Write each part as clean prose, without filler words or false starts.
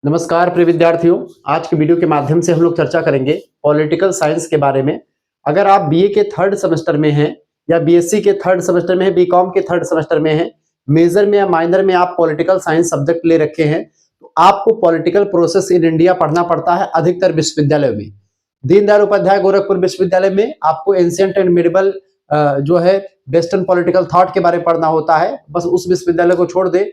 नमस्कार प्रिय विद्यार्थियों। आज के वीडियो के माध्यम से हम लोग चर्चा करेंगे पॉलिटिकल साइंस के बारे में। अगर आप बीए के थर्ड सेमेस्टर में हैं या बीएससी के थर्ड सेमेस्टर में हैं, बीकॉम के थर्ड सेमेस्टर में हैं, मेजर में या माइनर में आप पॉलिटिकल साइंस सब्जेक्ट ले रखे हैं, तो आपको पॉलिटिकल प्रोसेस इन इंडिया पढ़ना पड़ता है अधिकतर विश्वविद्यालयों में। दीनदयाल उपाध्याय गोरखपुर विश्वविद्यालय में आपको एंशिएंट एंड मिडिवल जो है वेस्टर्न पॉलिटिकल थॉट के बारे में पढ़ना होता है। बस उस विश्वविद्यालय को छोड़ दे,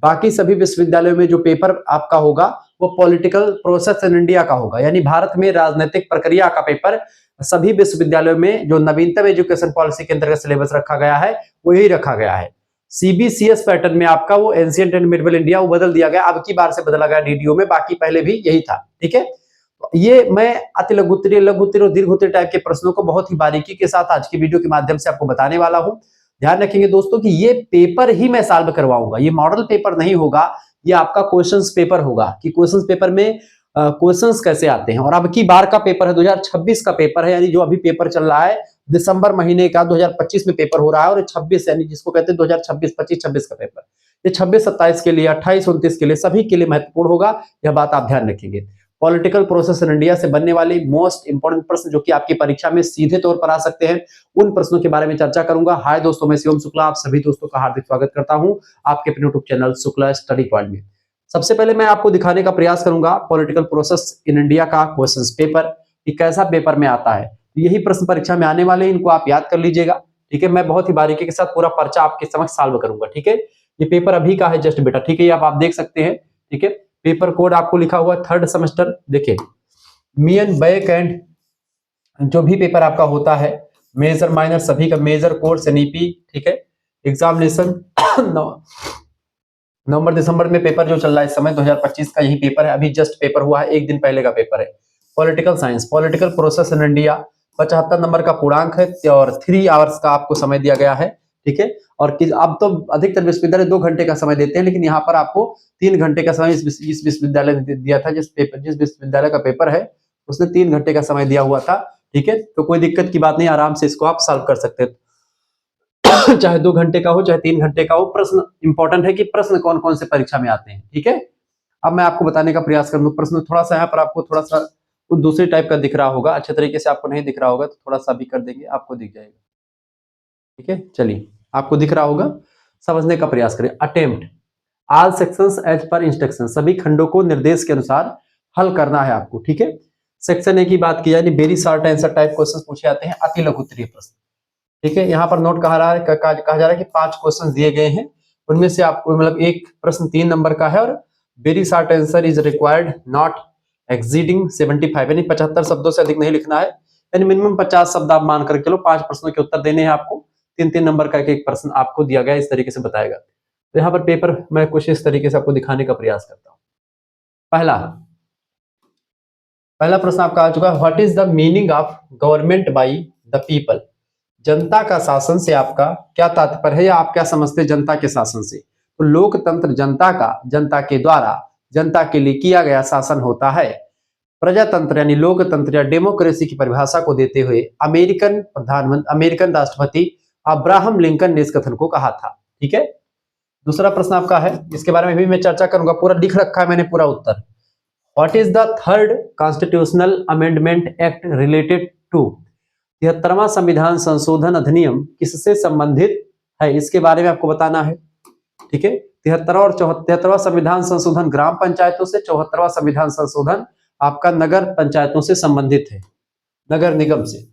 बाकी सभी विश्वविद्यालयों में जो पेपर आपका होगा वो पॉलिटिकल प्रोसेस इन इंडिया का होगा, यानी भारत में राजनीतिक प्रक्रिया का पेपर सभी विश्वविद्यालयों में जो नवीनतम एजुकेशन पॉलिसी के अंतर्गत सिलेबस रखा गया है वो यही रखा गया है। सीबीसीएस पैटर्न में आपका वो एंशिएंट एंड मिडिवल इंडिया वो बदल दिया गया, अब की बार से बदला गया डीडीओ में, बाकी पहले भी यही था। ठीक है, ये मैं अति लघु उत्तरीय, लघु उत्तरीय और दीर्घ उत्तरीय टाइप के प्रश्नों को बहुत ही बारीकी के साथ आज की वीडियो के माध्यम से आपको बताने वाला हूं। ध्यान रखेंगे दोस्तों कि ये पेपर ही मैं सॉल्व करवाऊंगा, ये मॉडल पेपर नहीं होगा, ये आपका क्वेश्चंस पेपर होगा कि क्वेश्चंस पेपर में क्वेश्चंस कैसे आते हैं। और अब की बार का पेपर है 2026 का पेपर है, यानी जो अभी पेपर चल रहा है दिसंबर महीने का 2025 में पेपर हो रहा है, और 26 यानी जिसको कहते हैं 2026 25-26 का पेपर, ये 26-27 के लिए, 28-29 के लिए, सभी के लिए महत्वपूर्ण होगा। यह बात आप ध्यान रखेंगे। पॉलिटिकल प्रोसेस इन इंडिया से बनने वाले मोस्ट इंपोर्टेंट प्रश्न जो कि आपकी परीक्षा में सीधे तौर पर आ सकते हैं, उन प्रश्नों के बारे में चर्चा करूंगा। हाय दोस्तों, मैं शिवम शुक्ला आप सभी दोस्तों का हार्दिक स्वागत करता हूं आपके अपने YouTube channel Shukla study point में। सबसे पहले मैं आपको दिखाने का प्रयास करूंगा पॉलिटिकल प्रोसेस इन इंडिया का क्वेश्चन पेपर कि कैसा पेपर में आता है। यही प्रश्न परीक्षा में आने वाले हैं, इनको आप याद कर लीजिएगा। ठीक है, मैं बहुत ही बारीकी के साथ पूरा पर्चा आपके समक्ष सॉल्व करूंगा। ठीक है, ये पेपर अभी का है जस्ट बेटा। ठीक है, ये आप देख सकते हैं। ठीक है, पेपर कोड आपको लिखा हुआ है थर्ड सेमेस्टर। देखिए मियन बैक एंड जो भी पेपर आपका होता है, मेजर माइनर सभी का, मेजर कोर्स एनईपी। ठीक है, एग्जामिनेशन नवंबर दिसंबर में पेपर जो चल रहा है इस समय 2025 का यही पेपर है, अभी जस्ट पेपर हुआ है, एक दिन पहले का पेपर है। Political science, political process in India, 75 number का पूर्णांक है और 3 आवर्स का आपको समय दिया गया है। ठीक है, और अब तो अधिकतर विश्वविद्यालय 2 घंटे का समय देते हैं, लेकिन यहाँ पर आपको 3 घंटे का समय इस विश्वविद्यालय ने दिया था। जिस विश्वविद्यालय का पेपर है उसने 3 घंटे का समय दिया हुआ था। ठीक है, तो कोई दिक्कत की बात नहीं, आराम से इसको आप सॉल्व कर सकते हैं चाहे 2 घंटे का हो चाहे 3 घंटे का हो। प्रश्न इंपॉर्टेंट है कि प्रश्न कौन कौन से परीक्षा में आते हैं। ठीक है, अब मैं आपको बताने का प्रयास करूंगा। प्रश्न थोड़ा सा यहाँ पर आपको थोड़ा सा दूसरे टाइप का दिख रहा होगा, अच्छे तरीके से आपको नहीं दिख रहा होगा तो थोड़ा सा भी कर देंगे, आपको दिख जाएगा। ठीक है, चलिए आपको दिख रहा होगा, समझने का प्रयास करें। Attempt all sections as per instruction, सभी खंडों को निर्देश के अनुसार हल करना है आपको। ठीक है, सेक्शन ए की बात की, यानी very short answer type question पूछे जाते हैं, अति लघु उत्तरीय प्रश्न। ठीक है, यहाँ पर नोट कहा जा रहा है कि 5 क्वेश्चन दिए गए हैं, उनमें से आपको मतलब एक प्रश्न 3 नंबर का है, और very short answer is required not exceeding 75, यानी 75 शब्दों से अधिक नहीं लिखना है, यानी मिनिमम 50 शब्द आप मान कर चलो। 5 प्रश्नों के उत्तर देने हैं आपको, 3-3 नंबर का एक प्रश्न आपको दिया गया, इस तरीके से बताएगा। तो यहाँ पर पेपर मैं कुछ इस तरीके से आपको दिखाने का प्रयास करता हूँ। पहला प्रश्न आपका आ चुका है, what is the meaning of government by the people, जनता का शासन से आपका क्या तात्पर्य है, या आप क्या समझते हैं जनता के शासन से। तो लोकतंत्र जनता का, जनता के द्वारा, जनता के लिए किया गया शासन होता है। प्रजातंत्र यानी लोकतंत्र या डेमोक्रेसी की परिभाषा को देते हुए अमेरिकन राष्ट्रपति अब्राहम लिंकन ने इस कथन को कहा था। ठीक है, दूसरा प्रश्न आपका है, इसके बारे में भी मैं चर्चा करूंगा, पूरा लिख रखा है मैंने पूरा उत्तर। What is the third constitutional amendment act related to, 73वां संविधान संशोधन अधिनियम किससे संबंधित है, इसके बारे में आपको बताना है। ठीक है, 73वां और 74वां संविधान संशोधन ग्राम पंचायतों से, 74वां संविधान संशोधन आपका नगर पंचायतों से संबंधित है, नगर निगम से।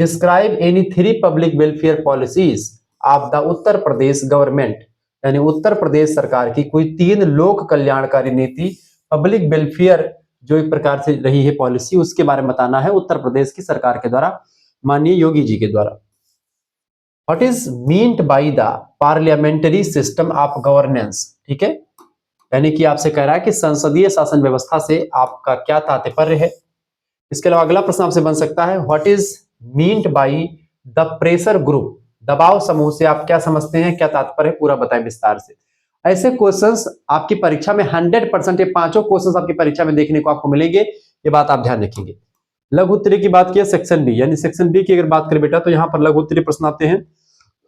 Describe any 3 public welfare policies of the Uttar Pradesh government, यानी उत्तर प्रदेश सरकार की कोई 3 लोक कल्याणकारी नीति, पब्लिक वेलफेयर जो एक प्रकार से रही है पॉलिसी, उसके बारे में बताना है उत्तर प्रदेश की सरकार के द्वारा, माननीय योगी जी के द्वारा। What is meant by the parliamentary system of governance, ठीक है, यानी कि आपसे कह रहा है कि संसदीय शासन व्यवस्था से आपका क्या तात्पर्य है। इसके अलावा अगला प्रश्न आपसे बन सकता है, what is meant by the pressure group, दबाव समूह से आप क्या समझते हैं, क्या तात्पर्य है, पूरा बताएं विस्तार से। ऐसे क्वेश्चंस आपकी परीक्षा में 100%, ये 5 क्वेश्चंस आपकी परीक्षा में देखने को आपको मिलेंगे, ये बात आप ध्यान रखेंगे। लघु उत्तरीय की बात की, सेक्शन बी, यानी सेक्शन बी की अगर बात करें बेटा, तो यहाँ पर लघु उत्तरीय प्रश्न आते हैं।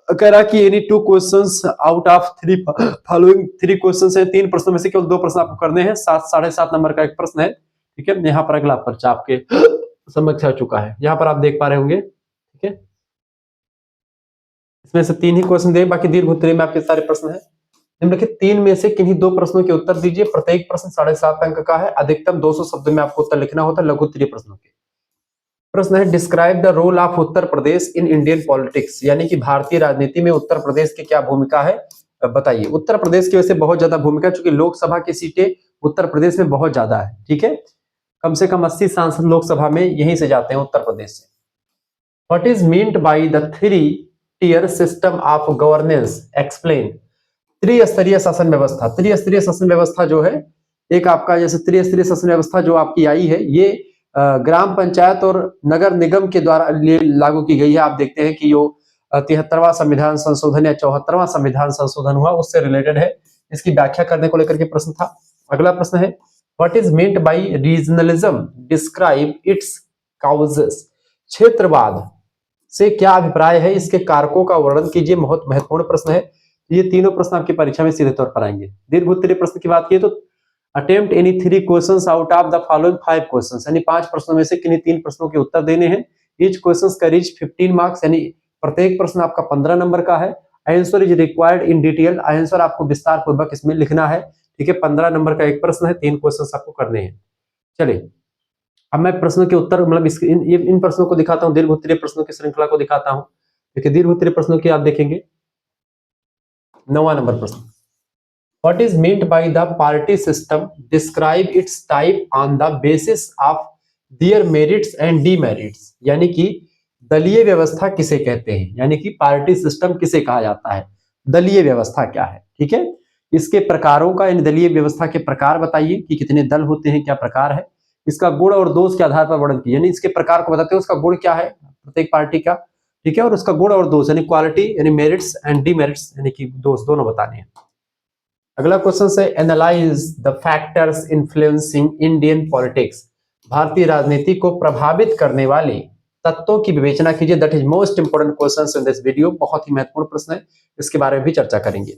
करा कि any 2 questions out of 3 following 3 questions है, 3 प्रश्नों में से केवल 2 प्रश्न आपको करने हैं। 7.5 नंबर का एक प्रश्न है, ठीक है। यहाँ पर अगला पर्चा आपके समक्ष आ चुका है, यहाँ पर आप देख पा रहे होंगे, ठीक है। इसमें से 3 ही क्वेश्चन दिए, बाकी दीर्घ उत्तरीय में आपके सारे प्रश्न है। निम्नलिखित 3 में से किन्हीं 2 प्रश्नों के उत्तर दीजिए। प्रत्येक प्रश्न 7.5 अंक का है। अधिकतम 200 शब्द में आपको उत्तर लिखना होता है लघु उत्तरीय प्रश्नों के। प्रश्न है describe the role of Uttar Pradesh in Indian politics, यानी कि भारतीय राजनीति में उत्तर प्रदेश की क्या भूमिका है बताइए। उत्तर प्रदेश की वैसे बहुत ज्यादा भूमिका, चूंकि लोकसभा की सीटें उत्तर प्रदेश में बहुत ज्यादा है, ठीक है। कम से कम 80 सांसद लोकसभा में यहीं से जाते हैं, उत्तर प्रदेश से। What is meant by the 3 tier system of governance, explain. त्रिस्तरीय शासन व्यवस्था, त्रिस्तरीय शासन व्यवस्था जो है, एक आपका जैसे त्रिस्तरीय शासन व्यवस्था जो आपकी आई है, ये ग्राम पंचायत और नगर निगम के द्वारा लागू की गई है। आप देखते हैं कि जो 73वां संविधान संशोधन या 74वां संविधान संशोधन हुआ, उससे रिलेटेड है। इसकी व्याख्या करने को लेकर के प्रश्न था। अगला प्रश्न है what is meant bye regionalism, describe it's causes. क्षेत्रवाद से क्या अभिप्राय है, इसके कारकों का वर्णन कीजिए। बहुत महत्वपूर्ण प्रश्न है। ये तीनों प्रश्न आपकी परीक्षा में सीधे तौर पर आएंगे। दीर्घ उत्तरीय प्रश्न की बात की तो attempt any 3 questions out of the following 5 questions, यानी 5 प्रश्नों में से किन्हीं 3 प्रश्नों के उत्तर देने हैं। ईच क्वेश्चंस कैरीज 15 मार्क्स, यानी प्रत्येक प्रश्न आपका 15 नंबर का है। Answer is required in detail, answer आपको विस्तार पूर्वक इसमें लिखना है, ठीक है। 15 नंबर का एक प्रश्न है, 3 क्वेश्चंस आपको करने हैं। चलिए अब मैं प्रश्नों के उत्तर मतलब इन प्रश्नों को दिखाता हूँ, दीर्घ उत्तरीय प्रश्नों की श्रृंखला को दिखाता हूँ। देखिए दीर्घ उत्तरीय प्रश्नों की आप देखेंगे 9वां नंबर प्रश्न, what is meant by the party system, describe it's type on the basis of their merits and demerits, यानी कि दलीय व्यवस्था किसे कहते हैं, यानी कि पार्टी सिस्टम किसे कहा जाता है, दलीय व्यवस्था क्या है, ठीक है। इसके प्रकारों का, इन दलीय व्यवस्था के प्रकार बताइए कि कितने दल होते हैं, क्या प्रकार है। इसका गुण और दोष के आधार पर वर्णन कीजिए, यानी इसके प्रकार को बताते हैं, उसका गुण क्या है प्रत्येक पार्टी का, ठीक है, और उसका गुण और दोष यानी क्वालिटी यानी मेरिट्स एंड डीमेरिट्स यानी कि दोष दोनों बताने हैं। अगला क्वेश्चन है analyse the factors influencing Indian politics, भारतीय राजनीति को प्रभावित करने वाले तत्वों की विवेचना कीजिए। That is most important question in this video, बहुत ही महत्वपूर्ण प्रश्न है, इसके बारे में भी चर्चा करेंगे।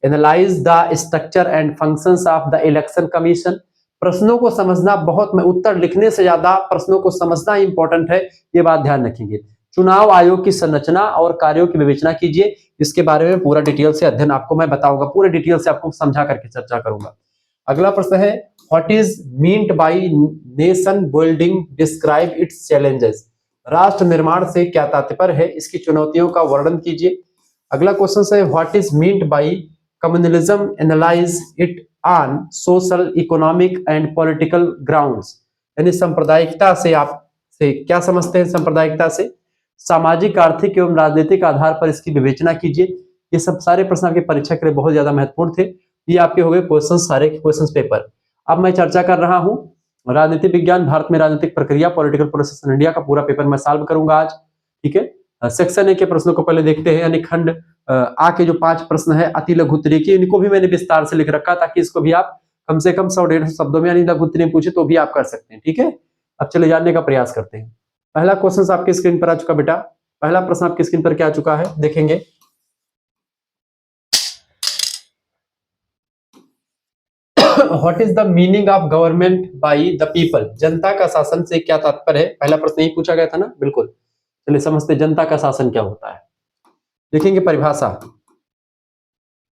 Analyse the structure and functions of the election commission, प्रश्नों को समझना बहुत, मैं उत्तर लिखने से ज्यादा प्रश्नों को समझना इंपॉर्टेंट है, ये बात ध्यान रखेंगे। चुनाव आयोग की संरचना और कार्यों की विवेचना कीजिए, इसके बारे में पूरा डिटेल से अध्ययन आपको मैं बताऊंगा, पूरे डिटेल से आपको समझा करके चर्चा करूंगा। अगला प्रश्न है what is meant bye nation building, describe it's challenges, राष्ट्र निर्माण से क्या तात्पर्य है, इसकी चुनौतियों का वर्णन कीजिए। अगला क्वेश्चन है what is meant bye communalism, analyse it on social, economic and political grounds, यानी सांप्रदायिकता से आप से क्या समझते हैं, सांप्रदायिकता से सामाजिक, आर्थिक एवं राजनीतिक आधार पर इसकी विवेचना कीजिए। ये सब सारे प्रश्न आपकी परीक्षा के लिए बहुत ज्यादा महत्वपूर्ण थे। ये आपके हो गए क्वेश्चन, सारे क्वेश्चन पेपर। अब मैं चर्चा कर रहा हूं राजनीति विज्ञान, भारत में राजनीतिक प्रक्रिया, पॉलिटिकल प्रोसेस इन इंडिया का पूरा पेपर मैं सॉल्व करूंगा आज, ठीक है। सेक्शन ए के प्रश्नों को पहले देखते हैं, यानी खंड आ के जो 5 प्रश्न है अति लघु उत्तरीय के, इनको भी मैंने विस्तार से लिख रखा ताकि इसको भी आप कम से कम 100-150 शब्दों में यानी लघु उत्तरीय पूछे तो भी आप कर सकते हैं, ठीक है। अब चले जानने का प्रयास करते हैं। पहला क्वेश्चन आपके स्क्रीन पर आ चुका बेटा, पहला प्रश्न आपकी स्क्रीन पर क्या आ चुका है देखेंगे। What is the meaning of government by the people, जनता का शासन से क्या तात्पर्य है, पहला प्रश्न यही पूछा गया था ना, बिल्कुल। चलिए समझते जनता का शासन क्या होता है, देखेंगे परिभाषा,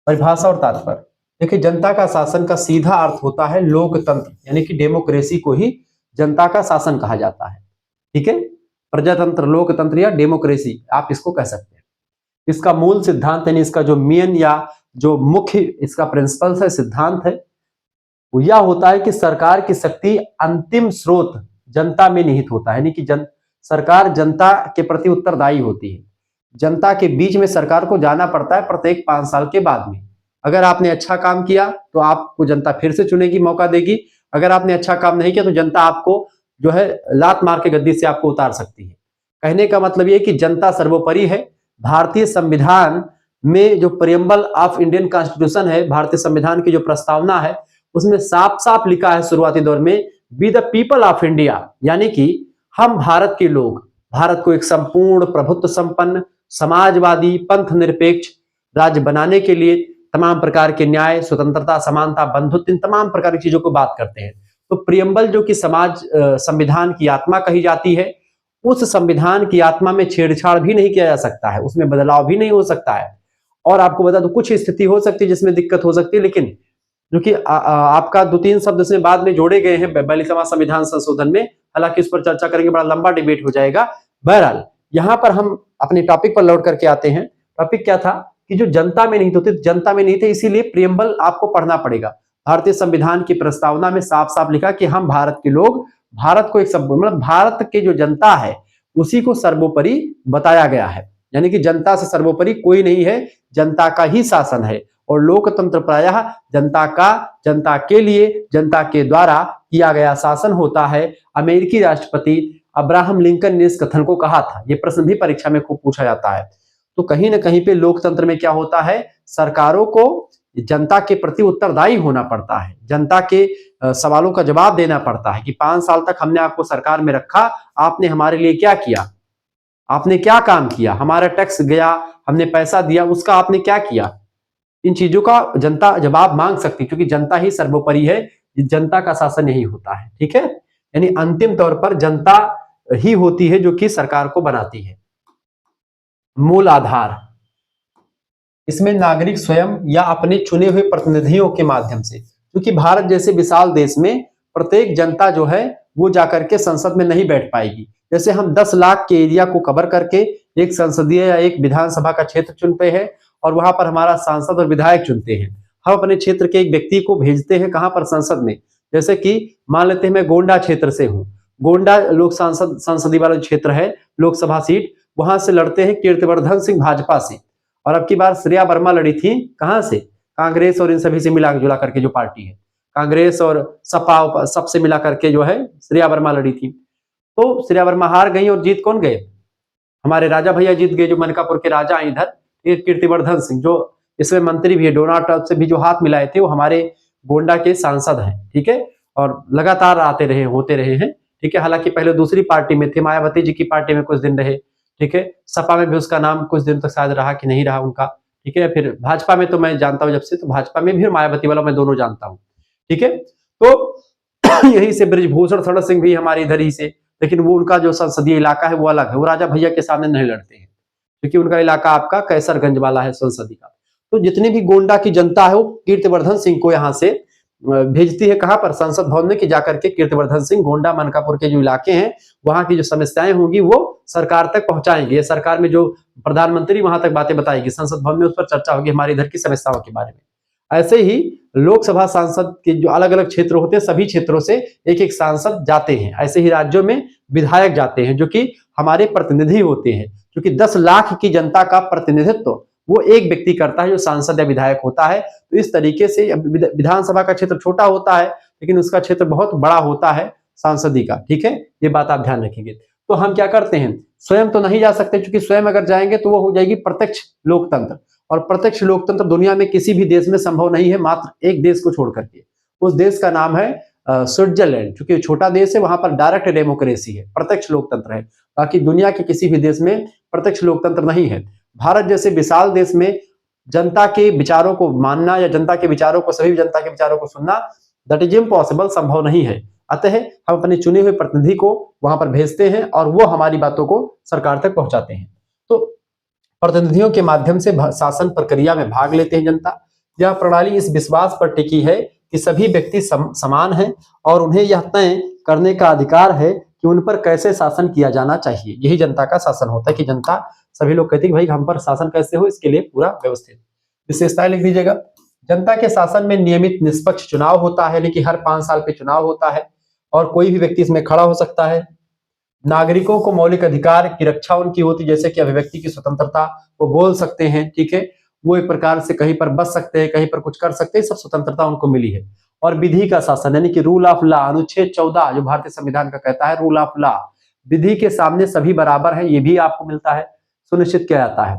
परिभाषा और तात्पर्य। देखिए जनता का शासन का सीधा अर्थ होता है लोकतंत्र, यानी कि डेमोक्रेसी को ही जनता का शासन कहा जाता है, ठीक है। प्रजातंत्र, लोकतंत्र या डेमोक्रेसी आप इसको कह सकते हैं। इसका मूल सिद्धांत यानी इसका जो मेन या जो मुख्य इसका प्रिंसिपल है, सिद्धांत है, वो यह होता है कि सरकार की शक्ति अंतिम स्रोत जनता में निहित होता है, यानी कि सरकार जनता के प्रति उत्तरदायी होती है। जनता के बीच में सरकार को जाना पड़ता है प्रत्येक 5 साल के बाद में। अगर आपने अच्छा काम किया तो आपको जनता फिर से चुनेगी, मौका देगी। अगर आपने अच्छा काम नहीं किया तो जनता आपको जो है लात मार के गद्दी से आपको उतार सकती है। कहने का मतलब ये कि जनता सर्वोपरि है। भारतीय संविधान में जो प्रियम्बल ऑफ इंडियन कॉन्स्टिट्यूशन है, भारतीय संविधान की जो प्रस्तावना है, उसमें साफ साफ लिखा है शुरुआती दौर में be the people of India, यानी कि हम भारत के लोग, भारत को एक संपूर्ण प्रभुत्व संपन्न समाजवादी पंथ निरपेक्ष राज्य बनाने के लिए तमाम प्रकार के न्याय, स्वतंत्रता, समानता, बंधुत्व, इन तमाम प्रकार की चीजों को बात करते हैं। तो प्रियम्बल जो कि संविधान की आत्मा कही जाती है, उस संविधान की आत्मा में छेड़छाड़ भी नहीं किया जा सकता है, उसमें बदलाव भी नहीं हो सकता है। और आपको बता दो कुछ स्थिति हो सकती है जिसमें दिक्कत हो सकती है, लेकिन जो कि आपका 2-3 शब्द इसमें बाद में जोड़े गए हैं 42वां संविधान संशोधन में, हालांकि इस पर चर्चा करेंगे, बड़ा लंबा डिबेट हो जाएगा। बहरहाल यहां पर हम अपने टॉपिक पर लौट करके आते हैं। टॉपिक क्या था कि जो जनता में नहीं होती, जनता में नहीं थे, इसीलिए प्रियम्बल आपको पढ़ना पड़ेगा। भारतीय संविधान की प्रस्तावना में साफ साफ लिखा कि हम भारत के लोग, भारत को एक मतलब भारत की जो जनता है उसी को सर्वोपरि बताया गया है, यानी कि जनता से सर्वोपरि कोई नहीं है, जनता का ही शासन है। और लोकतंत्र प्रायः जनता का, जनता के लिए, जनता के द्वारा किया गया शासन होता है। अमेरिकी राष्ट्रपति अब्राहम लिंकन ने इस कथन को कहा था। यह प्रश्न भी परीक्षा में खूब पूछा जाता है। तो कहीं ना कहीं पे लोकतंत्र में क्या होता है, सरकारों को जनता के प्रति उत्तरदायी होना पड़ता है, जनता के सवालों का जवाब देना पड़ता है कि 5 साल तक हमने आपको सरकार में रखा, आपने हमारे लिए क्या किया, आपने क्या काम किया, हमारा टैक्स गया, हमने पैसा दिया, उसका आपने क्या किया। इन चीजों का जनता जवाब मांग सकती है, क्योंकि जनता ही सर्वोपरि है, जनता का शासन यही होता है। ठीक है, यानी अंतिम तौर पर जनता ही होती है जो कि सरकार को बनाती है। मूल आधार, इसमें नागरिक स्वयं या अपने चुने हुए प्रतिनिधियों के माध्यम से, क्योंकि भारत जैसे विशाल देश में प्रत्येक जनता जो है वो जाकर के संसद में नहीं बैठ पाएगी। जैसे हम 10 लाख के एरिया को कवर करके एक संसदीय या एक विधानसभा का क्षेत्र चुनते हैं और वहां पर हमारा सांसद और विधायक चुनते हैं। हम अपने क्षेत्र के एक व्यक्ति को भेजते हैं कहां पर, संसद में। जैसे कि मान लेते हैं मैं गोंडा क्षेत्र से हूं, गोंडा लोक संसदीय वाला क्षेत्र है, लोकसभा सीट, वहां से लड़ते हैं कीर्तिवर्धन सिंह भाजपा से। और अब की बार श्रेया वर्मा लड़ी थी कहां से, कांग्रेस और इन सभी से मिला जुला करके जो पार्टी है, कांग्रेस और सपा सबसे मिला करके जो है श्रेया वर्मा लड़ी थी। तो श्रेया वर्मा हार गई और जीत कौन गए, हमारे राजा भैया जीत गए, जो मनकापुर के राजा हैं इधर। कीर्तिवर्धन सिंह जो इसमें मंत्री भी है, डोनाल्ड ट्रंप से भी जो हाथ मिलाए थे, वो हमारे गोंडा के सांसद हैं। ठीक है, और लगातार आते रहे, होते रहे हैं। ठीक है, हालांकि पहले दूसरी पार्टी में थे, मायावती जी की पार्टी में कुछ दिन रहे। ठीक है, सपा में भी उसका नाम कुछ दिन तक शायद रहा कि नहीं रहा उनका। ठीक है, फिर भाजपा में तो मैं जानता हूं जब से, तो भाजपा में भी मायावती वाला मैं दोनों जानता हूं। ठीक है, तो यहीं से ब्रिजभूषण शरण सिंह भी हमारे इधर ही से, लेकिन वो उनका जो संसदीय इलाका है वो अलग है, वो राजा भैया के सामने नहीं लड़ते हैं, क्योंकि उनका इलाका आपका कैसरगंज वाला है संसदीय का। तो जितनी भी गोंडा की जनता है वो कीर्तिवर्धन सिंह को यहाँ से भेजती है, कहां पर, संसद भवन में, कि जाकर के कीर्तिवर्धन सिंह गोंडा मनकापुर के जो इलाके हैं वहां की जो समस्याएं होंगी वो सरकार तक पहुंचाएंगे। सरकार में जो प्रधानमंत्री वहां तक बातें बताएगी, संसद भवन में उस पर चर्चा होगी हमारे इधर की समस्याओं के बारे में। ऐसे ही लोकसभा सांसद के जो अलग अलग क्षेत्र होते हैं, सभी क्षेत्रों से एक एक सांसद जाते हैं। ऐसे ही राज्यों में विधायक जाते हैं, जो कि हमारे प्रतिनिधि होते हैं, क्योंकि 10 लाख की जनता का प्रतिनिधित्व वो एक व्यक्ति करता है जो सांसद या विधायक होता है। तो इस तरीके से विधानसभा का क्षेत्र छोटा होता है, लेकिन उसका क्षेत्र बहुत बड़ा होता है सांसदी का। ठीक है, ये बात आप ध्यान रखेंगे। तो हम क्या करते हैं, स्वयं तो नहीं जा सकते, क्योंकि स्वयं अगर जाएंगे तो वो हो जाएगी प्रत्यक्ष लोकतंत्र, और प्रत्यक्ष लोकतंत्र दुनिया में किसी भी देश में संभव नहीं है, मात्र एक देश को छोड़ करके। उस देश का नाम है स्विट्जरलैंड। चूंकि छोटा देश है, वहां पर डायरेक्ट डेमोक्रेसी है, प्रत्यक्ष लोकतंत्र है। बाकी दुनिया के किसी भी देश में प्रत्यक्ष लोकतंत्र नहीं है। भारत जैसे विशाल देश में जनता के विचारों को मानना या जनता के विचारों को, सभी जनता के विचारों को सुनना, दैट इज इम्पॉसिबल, संभव नहीं है। अतः हम अपने चुने हुए प्रतिनिधि को वहां पर भेजते हैं और वो हमारी बातों को सरकार तक पहुंचाते हैं। तो प्रतिनिधियों के माध्यम से शासन प्रक्रिया में भाग लेते हैं जनता। यह प्रणाली इस विश्वास पर टिकी है कि सभी व्यक्ति समान हैं और उन्हें यह तय करने का अधिकार है कि उन पर कैसे शासन किया जाना चाहिए। यही जनता का शासन होता है, कि जनता, सभी लोग कहते हैं कि भाई हम पर शासन कैसे हो, इसके लिए पूरा व्यवस्थित। विशेषताएं लिख दीजिएगा। जनता के शासन में नियमित निष्पक्ष चुनाव होता है, यानी कि हर 5 साल पे चुनाव होता है और कोई भी व्यक्ति इसमें खड़ा हो सकता है। नागरिकों को मौलिक अधिकार की रक्षा उनकी होती, जैसे कि अभिव्यक्ति की स्वतंत्रता, वो बोल सकते हैं। ठीक है, वो एक प्रकार से कहीं पर बस सकते हैं, कहीं पर कुछ कर सकते हैं, सब स्वतंत्रता उनको मिली है। और विधि का शासन, यानी कि रूल ऑफ लॉ, अनुच्छेद 14 जो भारतीय संविधान का कहता है, रूल ऑफ लॉ, विधि के सामने सभी बराबर हैं, ये भी आपको मिलता है, सुनिश्चित किया जाता है।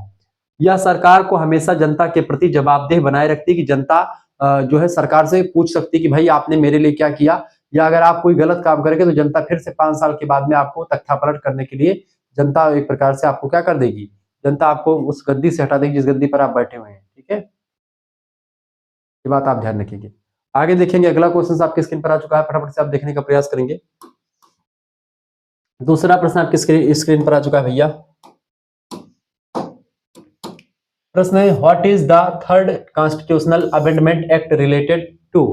यह सरकार को हमेशा जनता के प्रति जवाबदेह बनाए रखती है, कि जनता जो है सरकार से पूछ सकती है कि भाई आपने मेरे लिए क्या किया, या अगर आप कोई गलत काम करेंगे तो जनता फिर से 5 साल के बाद में आपको तख्तापलट करने के लिए जनता एक प्रकार से आपको क्या कर देगी, जनता आपको उस गद्दी से हटा देगी जिस गद्दी पर आप बैठे हुए हैं। ठीक है, ये बात आप ध्यान रखेंगे। आगे देखेंगे, अगला क्वेश्चन आपकी स्क्रीन पर आ चुका है, फटाफट से आप देखने का प्रयास करेंगे। दूसरा प्रश्न आपकी स्क्रीन पर आ चुका है भैया। प्रश्न है, what is the third constitutional amendment act related to?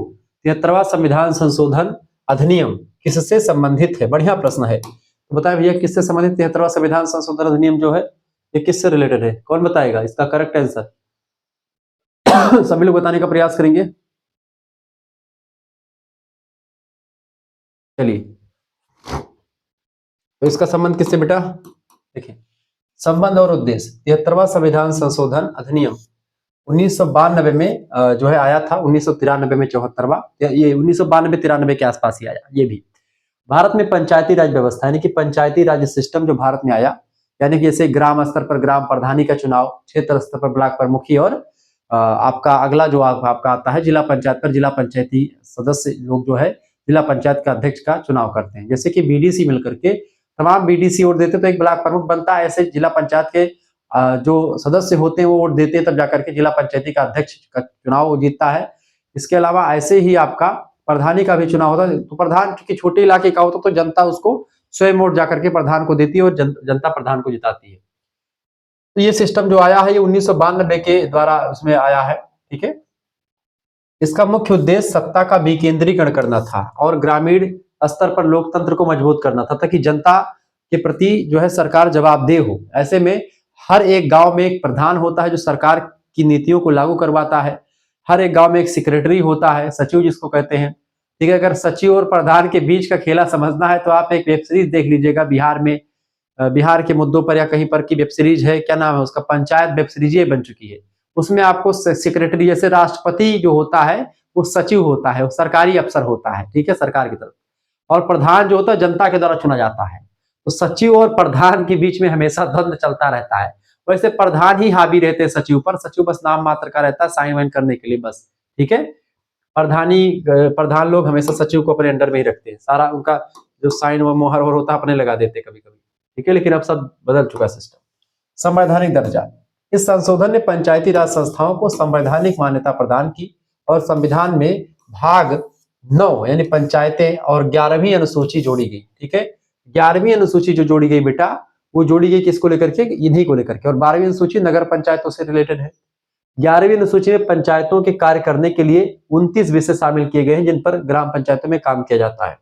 73वां संविधान संशोधन अधिनियम किससे संबंधित है? बढ़िया प्रश्न है, तो बताएं भैया किससे संबंधित 73वां संविधान संशोधन अधिनियम जो है ये किससे रिलेटेड है? कौन बताएगा इसका करेक्ट आंसर? सभी लोग बताने का प्रयास करेंगे। चलिए, तो इसका संबंध किससे बेटा? देखिए, संबंध और उद्देश्य, 73वां संविधान संशोधन अधिनियम 1992 में जो है आया था, 1993 में 74वां, ये 1992-93 के आसपास ही आया। ये भी भारत में पंचायती राज व्यवस्था यानी कि पंचायती राज सिस्टम जो भारत में आया, यानी कि जैसे ग्राम स्तर पर ग्राम प्रधानी का चुनाव, क्षेत्र स्तर पर ब्लॉक प्रमुखी, और आपका अगला जो आपका आता है जिला पंचायत पर जिला पंचायती सदस्य लोग जो है जिला पंचायत का अध्यक्ष का चुनाव करते हैं। जैसे कि बीडीसी मिलकर के तमाम बीडीसी वोट देते तो एक ब्लॉक प्रमुख बनता है, ऐसे जिला पंचायत के जो सदस्य होते हैं वो वोट देते हैं, तब जाकर के जिला पंचायती का अध्यक्ष का चुनाव जीतता है। इसके अलावा ऐसे ही आपका प्रधानी का भी चुनाव होता है, तो प्रधान क्योंकि छोटे इलाके का होता तो जनता उसको स्वयं वोट जाकर के प्रधान को देती है और जनता प्रधान को जिताती है। तो ये सिस्टम जो आया है ये 1992 के द्वारा उसमें आया है। ठीक है, इसका मुख्य उद्देश्य सत्ता का विकेंद्रीकरण करना था और ग्रामीण स्तर पर लोकतंत्र को मजबूत करना था, ताकि जनता के प्रति जो है सरकार जवाबदेह हो। ऐसे में हर एक गांव में एक प्रधान होता है जो सरकार की नीतियों को लागू करवाता है। हर एक गांव में एक सेक्रेटरी होता है, सचिव जिसको कहते हैं। ठीक है, अगर सचिव और प्रधान के बीच का खेला समझना है तो आप एक वेब सीरीज देख लीजिएगा, बिहार में बिहार के मुद्दों पर या कहीं पर की वेब सीरीज है, क्या नाम है उसका, पंचायत वेब सीरीज ये बन चुकी है। उसमें आपको सेक्रेटरी, जैसे राष्ट्रपति जो होता है वो सचिव होता है, वो सरकारी अफसर होता है, ठीक है, सरकार की तरफ, और प्रधान जो होता है जनता के द्वारा चुना जाता है। तो सचिव और प्रधान के बीच में हमेशा द्वंद्व चलता रहता है। वैसे प्रधान ही हावी रहते हैं सचिव पर, सचिव बस नाम मात्र का रहता है साइन वाइन करने के लिए बस। ठीक है, प्रधान लोग हमेशा सचिव को अपने अंडर में ही रखते हैं, सारा उनका जो साइन व मोहर और होता है अपने लगा देते कभी कभी। ठीक है, लेकिन अब सब बदल चुका सिस्टम। संवैधानिक दर्जा, इस संशोधन ने पंचायती राज संस्थाओं को संवैधानिक मान्यता प्रदान की और संविधान में भाग 9 यानी पंचायतें और 11वीं अनुसूची जोड़ी गई। ठीक है, 11वीं अनुसूची जो जोड़ी गई बेटा, वो जोड़ी गई किसको लेकर के? इन्हीं को लेकर के। और 12वीं अनुसूची नगर पंचायतों से रिलेटेड है। 11वीं अनुसूची में पंचायतों के कार्य करने के लिए 29 विषय शामिल किए गए हैं जिन पर ग्राम पंचायतों में काम किया जाता है।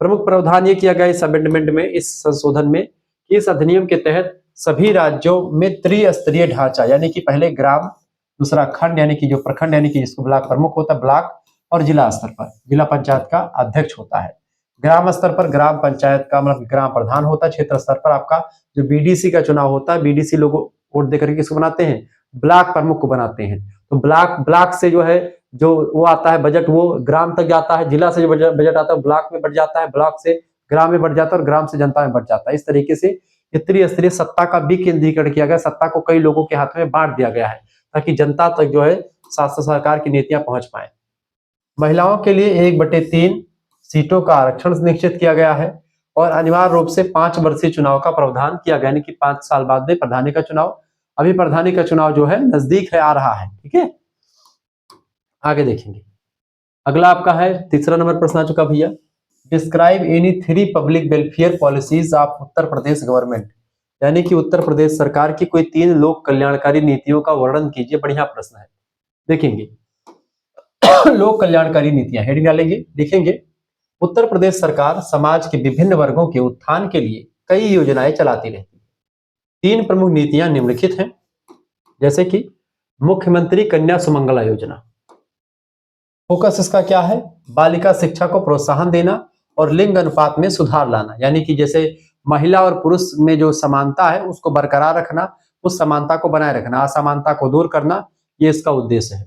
प्रमुख प्रावधान ये किया गया इस अमेंडमेंट में, इस संशोधन में, कि इस अधिनियम के तहत सभी राज्यों में त्रिस्तरीय ढांचा यानी कि पहले ग्राम, दूसरा खंड यानी कि जो प्रखंड यानी कि जिसको ब्लॉक प्रमुख होता है, ब्लॉक, और जिला स्तर पर जिला पंचायत का अध्यक्ष होता है। ग्राम स्तर पर ग्राम पंचायत का मतलब ग्राम प्रधान होता है। क्षेत्र स्तर पर आपका जो बीडीसी का चुनाव होता है, बीडीसी लोग वोट देकर किसको बनाते हैं? ब्लॉक प्रमुख को बनाते हैं। तो ब्लॉक से जो है जो वो आता है बजट, वो ग्राम तक जाता है। जिला से जो बजट आता है ब्लॉक में बढ़ जाता है, ब्लॉक से ग्राम में बढ़ जाता है और ग्राम से जनता में बढ़ जाता है। इस तरीके से त्रिस्तरीय सत्ता का विकेंद्रीकरण किया गया, सत्ता को कई लोगों के हाथ में बांट दिया गया है ताकि जनता तक जो है शासन सरकार की नीतियां पहुंच पाए। महिलाओं के लिए 1/3 सीटों का आरक्षण निश्चित किया गया है और अनिवार्य रूप से 5 वर्षीय चुनाव का प्रावधान किया गया, यानी कि 5 साल बाद में प्रधानी का चुनाव। अभी प्रधानी का चुनाव जो है नजदीक है, आ रहा है। ठीक है, आगे देखेंगे। अगला आपका है तीसरा नंबर प्रश्न आ चुका भैया। Describe any 3 public welfare policies of Uttar Pradesh government, यानी कि उत्तर प्रदेश सरकार की कोई 3 लोक कल्याणकारी नीतियों का वर्णन कीजिए। बढ़िया प्रश्न है, देखेंगे। लोक कल्याणकारी नीतियां हेडिंग डालेंगे, देखेंगे। उत्तर प्रदेश सरकार समाज के विभिन्न वर्गों के उत्थान के लिए कई योजनाएं चलाती रहती है। 3 प्रमुख नीतियां निम्नलिखित हैं, जैसे कि मुख्यमंत्री कन्या सुमंगला योजना। फोकस इसका क्या है? बालिका शिक्षा को प्रोत्साहन देना और लिंग अनुपात में सुधार लाना, यानी कि जैसे महिला और पुरुष में जो समानता है उसको बरकरार रखना, उस समानता को बनाए रखना, असमानता को दूर करना, ये इसका उद्देश्य है।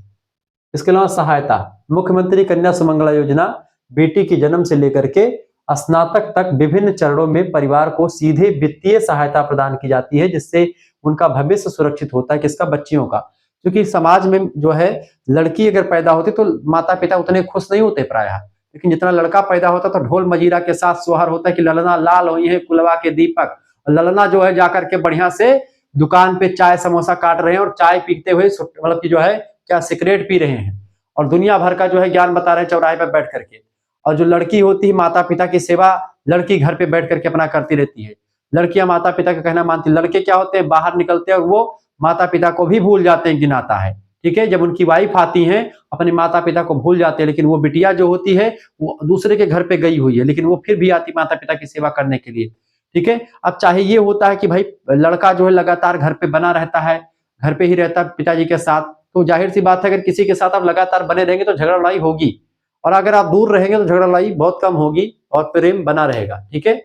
इसके अलावा सहायता, मुख्यमंत्री कन्या सुमंगला योजना बेटी के जन्म से लेकर के स्नातक तक विभिन्न चरणों में परिवार को सीधे वित्तीय सहायता प्रदान की जाती है, जिससे उनका भविष्य सुरक्षित होता है। किसका? बच्चियों का। क्योंकि समाज में जो है लड़की अगर पैदा होती तो माता पिता उतने खुश नहीं होते प्रायः, लेकिन जितना लड़का पैदा होता तो ढोल मजीरा के साथ सोहर होता है कि ललना लाल हुई है कुलवा के दीपक। ललना जो है जाकर के बढ़िया से दुकान पे चाय समोसा काट रहे हैं और चाय पीते हुए मतलब कि जो है क्या सिगरेट पी रहे हैं और दुनिया भर का जो है ज्ञान बता रहे हैं चौराहे पर बैठ करके। और जो लड़की होती है माता पिता की सेवा लड़की घर पे बैठ करके अपना करती रहती है। लड़कियां माता पिता का कहना मानती, लड़के क्या होते हैं बाहर निकलते हैं और वो माता पिता को भी भूल जाते हैं गिनाता है। ठीक है, जब उनकी वाइफ आती हैं अपने माता पिता को भूल जाते हैं, लेकिन वो बिटिया जो होती है वो दूसरे के घर पे गई हुई है लेकिन वो फिर भी आती माता पिता की सेवा करने के लिए। ठीक है, अब चाहे ये होता है कि भाई लड़का जो है लगातार घर पे बना रहता है, घर पे ही रहता है पिताजी के साथ, तो जाहिर सी बात है अगर किसी के साथ आप लगातार बने रहेंगे तो झगड़ा लड़ाई होगी, और अगर आप दूर रहेंगे तो झगड़ा लड़ाई बहुत कम होगी और प्रेम बना रहेगा। ठीक है,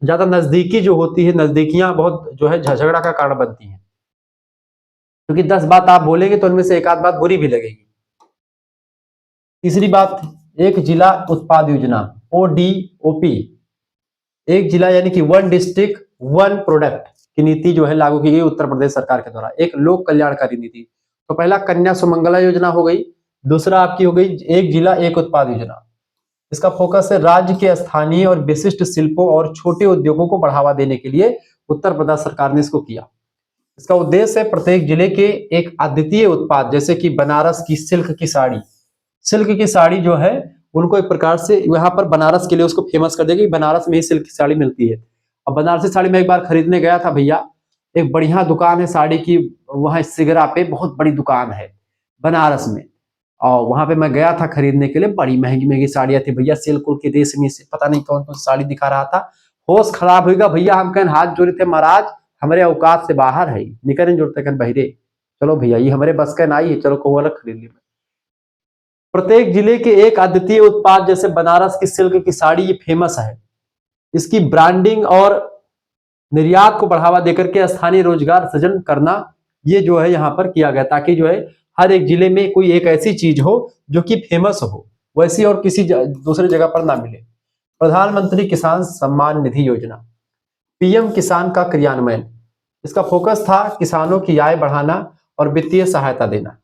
ज्यादा नजदीकी जो होती है, नजदीकियां बहुत जो है झगड़ा का कारण बनती हैं, क्योंकि 10 बात आप बोलेंगे तो उनमें से एक आध बात बुरी भी लगेगी। तीसरी बात, एक जिला उत्पाद योजना ODOP, एक जिला यानी कि वन डिस्ट्रिक्ट वन प्रोडक्ट की नीति जो है लागू की गई उत्तर प्रदेश सरकार के द्वारा, एक लोक कल्याणकारी नीति। तो पहला कन्या सुमंगला योजना हो गई, दूसरा आपकी हो गई एक जिला एक उत्पाद योजना। इसका फोकस है राज्य के स्थानीय और विशिष्ट शिल्पों और छोटे उद्योगों को बढ़ावा देने के लिए उत्तर प्रदेश सरकार ने इसको किया। इसका उद्देश्य है प्रत्येक जिले के एक अद्वितीय उत्पाद, जैसे कि बनारस की सिल्क की साड़ी, सिल्क की साड़ी जो है उनको एक प्रकार से यहाँ पर बनारस के लिए उसको फेमस कर देगी, बनारस में ही सिल्क की साड़ी मिलती है। अब बनारसी साड़ी में एक बार खरीदने गया था भैया, एक बढ़िया दुकान है साड़ी की, वहां सिगरा पे बहुत बड़ी दुकान है बनारस में, और वहां पे मैं गया था खरीदने के लिए, बड़ी महंगी महंगी साड़ियां थी भैया, सिल्क की रेशमी से पता नहीं कौन कौन साड़ी दिखा रहा था। होश खराब होगा भैया, हम कहें हाथ जोड़े थे महाराज हमारे औकात से बाहर है, निकल जोड़ते कहन बहिरे, चलो भैया ये हमारे बस का ना ही, चलो को अलग खरीद ली। प्रत्येक जिले के एक अद्वितीय उत्पाद, जैसे बनारस की सिल्क की साड़ी ये फेमस है, इसकी ब्रांडिंग और निर्यात को बढ़ावा देकर के स्थानीय रोजगार सृजन करना, ये जो है यहाँ पर किया गया, ताकि जो है हर एक जिले में कोई एक ऐसी चीज हो जो कि फेमस हो, वैसी और किसी दूसरी जगह पर ना मिले। प्रधानमंत्री किसान सम्मान निधि योजना, PM किसान का क्रियान्वयन, इसका फोकस था किसानों की आय बढ़ाना और वित्तीय सहायता देना।